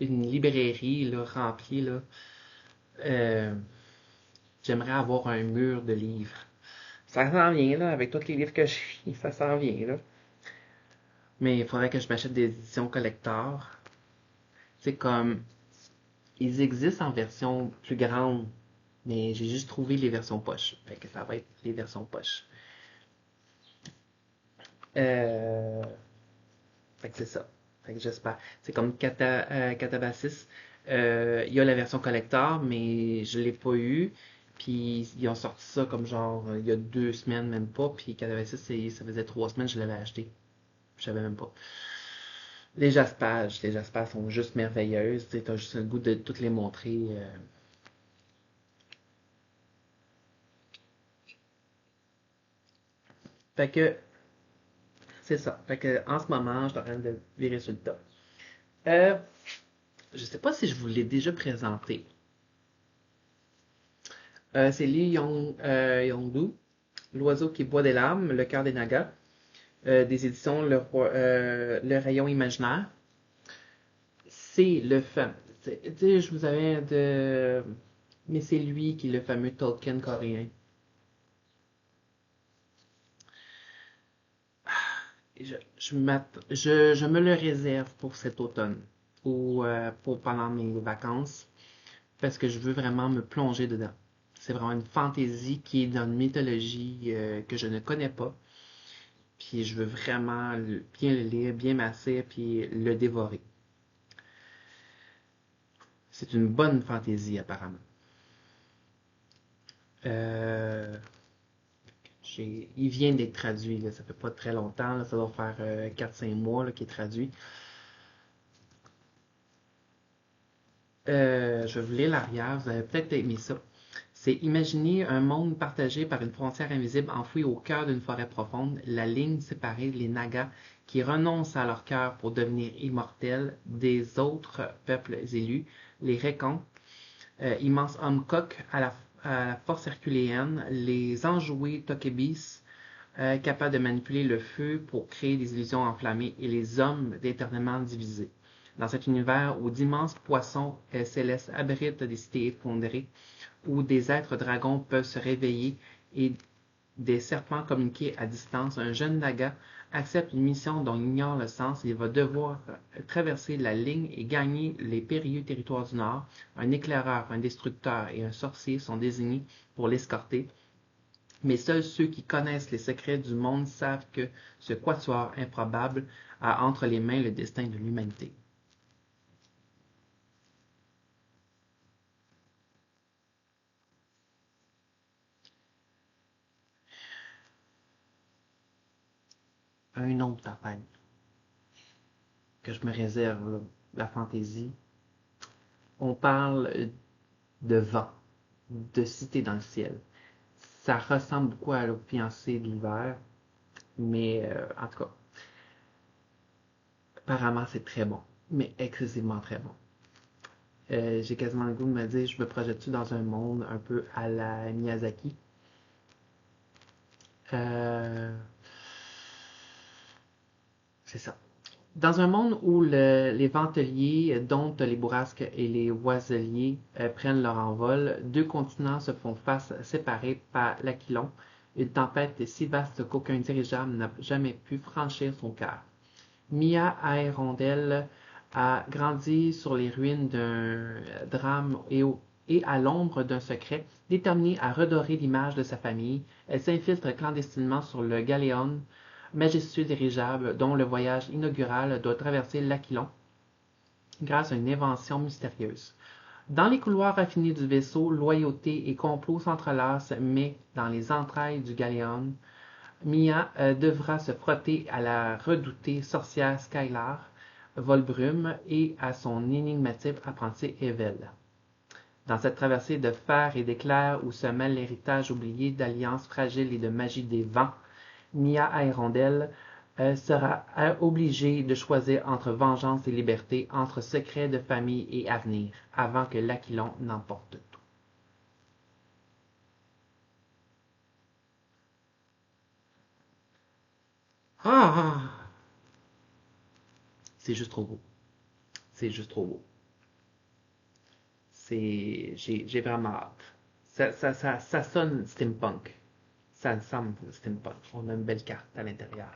librairie là, remplie. Là. Euh, J'aimerais avoir un mur de livres. Ça s'en vient, là, avec tous les livres que j'ai, ça s'en vient, là. Mais il faudrait que je m'achète des éditions collector. C'est comme, ils existent en version plus grande, mais j'ai juste trouvé les versions poche. Fait que ça va être les versions poche. Euh, Fait que c'est ça. Fait que j'espère. C'est comme Catabasis. Il y a la version collector, mais je l'ai pas eu. Puis ils ont sorti ça comme genre il y a 2 semaines, même pas. Puis Catabasis, ça faisait 3 semaines que je l'avais acheté. Je savais même pas. Les Jaspages sont juste merveilleuses. Tu as juste le goût de toutes les montrer. Fait que c'est ça. Fait que en ce moment, je suis en train de les résultats. Euh, je sais pas si je vous l'ai déjà présenté. C'est Lee Yong-do, L'oiseau qui boit des larmes, Le cœur des Nagas, des éditions Le Rayon Imaginaire. C'est le fameux. Tu sais, je vous avais de. Mais c'est lui qui est le fameux Tolkien coréen. je me le réserve pour cet automne ou pour pendant mes vacances parce que je veux vraiment me plonger dedans. C'est vraiment une fantaisie qui est dans une mythologie que je ne connais pas. Puis je veux vraiment bien le lire, bien masser, puis le dévorer. C'est une bonne fantaisie apparemment. Euh, il vient d'être traduit, là, ça fait pas très longtemps, là, ça doit faire 4-5 mois qu'il est traduit. Je vais vous lire l'arrière, vous avez peut-être aimé ça. C'est imaginer un monde partagé par une frontière invisible enfouie au cœur d'une forêt profonde, la ligne séparée les Nagas qui renoncent à leur cœur pour devenir immortels des autres peuples élus, les Récons, immenses hommes coqs à la force herculéenne, les enjoués Tokebis, capables de manipuler le feu pour créer des illusions enflammées, et les hommes éternellement divisés. Dans cet univers où d'immenses poissons célestes abritent des cités effondrées, où des êtres dragons peuvent se réveiller et des serpents communiquer à distance, un jeune Naga accepte une mission dont il ignore le sens. Il va devoir traverser la ligne et gagner les périlleux territoires du Nord. Un éclaireur, un destructeur et un sorcier sont désignés pour l'escorter. Mais seuls ceux qui connaissent les secrets du monde savent que ce quatuor improbable a entre les mains le destin de l'humanité. Un autre affaire que je me réserve, là, la fantaisie. On parle de vent, de cité dans le ciel. Ça ressemble beaucoup à l'eau fiancée de l'hiver, mais en tout cas, apparemment c'est très bon, mais excessivement très bon. J'ai quasiment le goût de me dire, je me projette-tu dans un monde un peu à la Miyazaki. Euh, c'est ça. Dans un monde où les venteliers, dont les bourrasques et les oiseliers, prennent leur envol, deux continents se font face séparés par l'Aquilon, une tempête si vaste qu'aucun dirigeable n'a jamais pu franchir son cœur. Mia Aérondelle a grandi sur les ruines d'un drame et à l'ombre d'un secret, déterminée à redorer l'image de sa famille. Elle s'infiltre clandestinement sur le Galéon, majestueux dirigeable dont le voyage inaugural doit traverser l'Aquilon grâce à une invention mystérieuse. Dans les couloirs raffinés du vaisseau, loyauté et complot s'entrelacent, mais dans les entrailles du Galéon, Mia devra se frotter à la redoutée sorcière Skylar Volbrume et à son énigmatique apprenti Evel. Dans cette traversée de fer et d'éclairs où se mêle l'héritage oublié d'alliances fragiles et de magie des vents, Mia Aérondelle sera obligée de choisir entre vengeance et liberté, entre secrets de famille et avenir, avant que l'Aquilon n'emporte tout. Ah! C'est juste trop beau. C'est juste trop beau. J'ai vraiment hâte. Ça sonne steampunk. Ça semble steampunk. On a une belle carte à l'intérieur.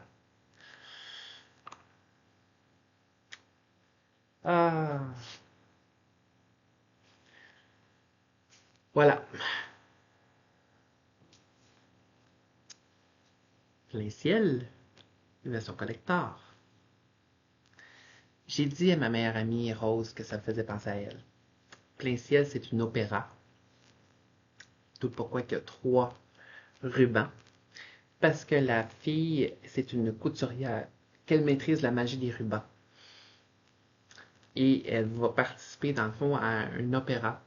Ah, voilà. Plein ciel, version collector. J'ai dit à ma meilleure amie Rose que ça me faisait penser à elle. Plein ciel, c'est une opéra. Tout pourquoi il y a 3 rubans. Parce que la fille, c'est une couturière, qu'elle maîtrise la magie des rubans. Et elle va participer, dans le fond, à un opéra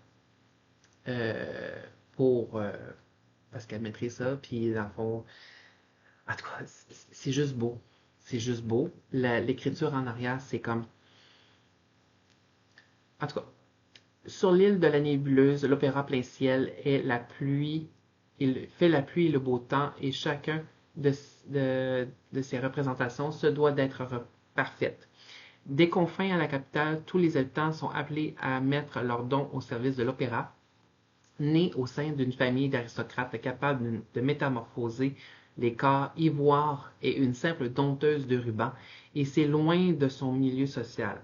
euh, pour parce qu'elle maîtrise ça, puis dans le fond, en tout cas, c'est juste beau. C'est juste beau. L'écriture en arrière, c'est comme. En tout cas, sur l'île de la nébuleuse, l'opéra plein ciel est la pluie. Il fait la pluie et le beau temps, et chacun de ses représentations se doit d'être parfaite. Des confins à la capitale, tous les habitants sont appelés à mettre leurs dons au service de l'opéra. Né au sein d'une famille d'aristocrates capables de métamorphoser les corps ivoires et une simple dompteuse de ruban, et c'est loin de son milieu social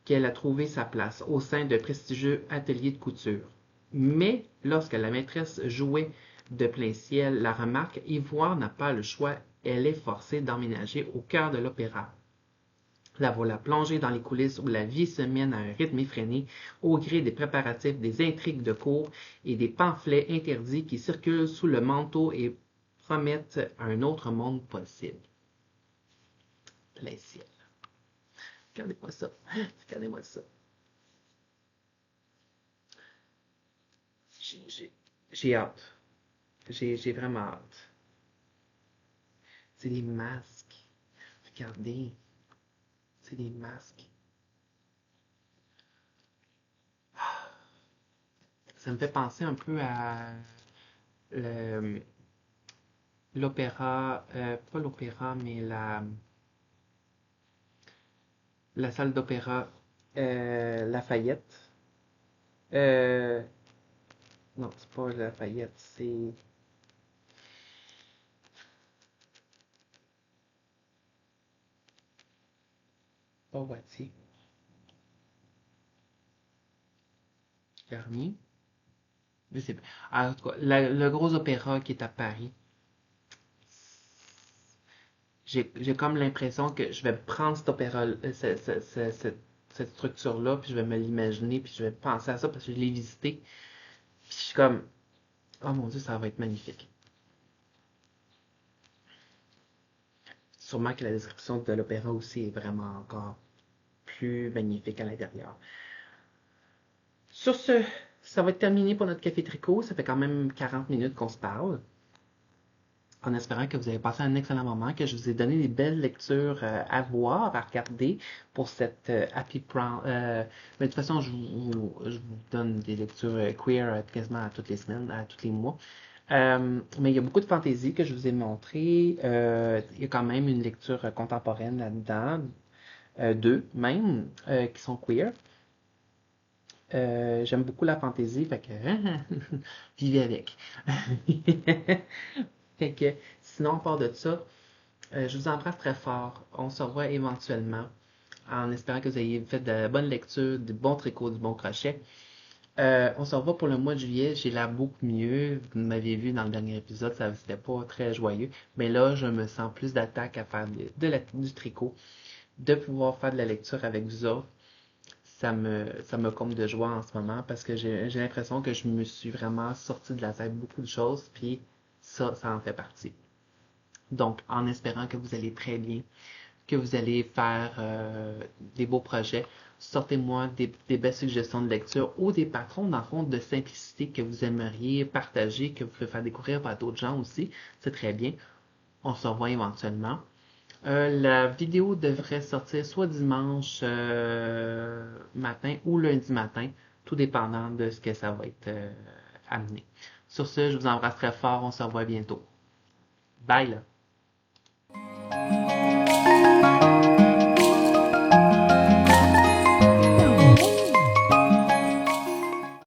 qu'elle a trouvé sa place au sein de prestigieux ateliers de couture. Mais lorsque la maîtresse jouait de plein ciel la remarque, Ivoire n'a pas le choix, elle est forcée d'emménager au cœur de l'opéra. La voilà plongée dans les coulisses où la vie se mène à un rythme effréné, au gré des préparatifs, des intrigues de cour et des pamphlets interdits qui circulent sous le manteau et promettent un autre monde possible. Plein ciel. Regardez-moi ça. Regardez-moi ça. J'ai hâte. J'ai vraiment hâte. C'est des masques. Regardez. C'est des masques. Ça me fait penser un peu à l'opéra, pas l'opéra, mais la salle d'opéra Lafayette. Euh, non, c'est pas Lafayette, c'est pas Wattier. Garnier. Je sais pas. En tout cas, le gros opéra qui est à Paris. J'ai comme l'impression que je vais prendre cet opéra, cette structure-là, puis je vais me l'imaginer, puis je vais penser à ça parce que je l'ai visité. Puis je suis comme, oh mon Dieu, ça va être magnifique. Sûrement que la description de l'opéra aussi est vraiment encore plus magnifique à l'intérieur. Sur ce, ça va être terminé pour notre café tricot. Ça fait quand même 40 minutes qu'on se parle. En espérant que vous avez passé un excellent moment, que je vous ai donné des belles lectures à voir, à regarder pour cette Happy Prom. Mais de toute façon, je vous donne des lectures queer quasiment à toutes les semaines, à tous les mois. Mais il y a beaucoup de fantaisie que je vous ai montré. Il y a quand même une lecture contemporaine là-dedans, deux même, qui sont queer. J'aime beaucoup la fantaisie, fait que vivez avec. Fait que sinon, à part de ça, je vous embrasse très fort. On se revoit éventuellement en espérant que vous ayez fait de bonnes lectures, du bon tricot, du bon crochet. On se revoit pour le mois de juillet. J'ai l'air beaucoup mieux. Vous m'aviez vu dans le dernier épisode, ça c'était pas très joyeux. Mais là, je me sens plus d'attaque à faire du tricot, de pouvoir faire de la lecture avec vous autres. Ça me comble de joie en ce moment parce que j'ai l'impression que je me suis vraiment sorti de la tête beaucoup de choses, puis ça en fait partie. Donc, en espérant que vous allez très bien, que vous allez faire des beaux projets, sortez-moi des belles suggestions de lecture ou des patrons, dans le fond, de simplicité que vous aimeriez partager, que vous pouvez faire découvrir à d'autres gens aussi. C'est très bien. On se revoit éventuellement. La vidéo devrait sortir soit dimanche matin ou lundi matin, tout dépendant de ce que ça va être amené. Sur ce, je vous embrasse très fort. On se revoit bientôt. Bye là!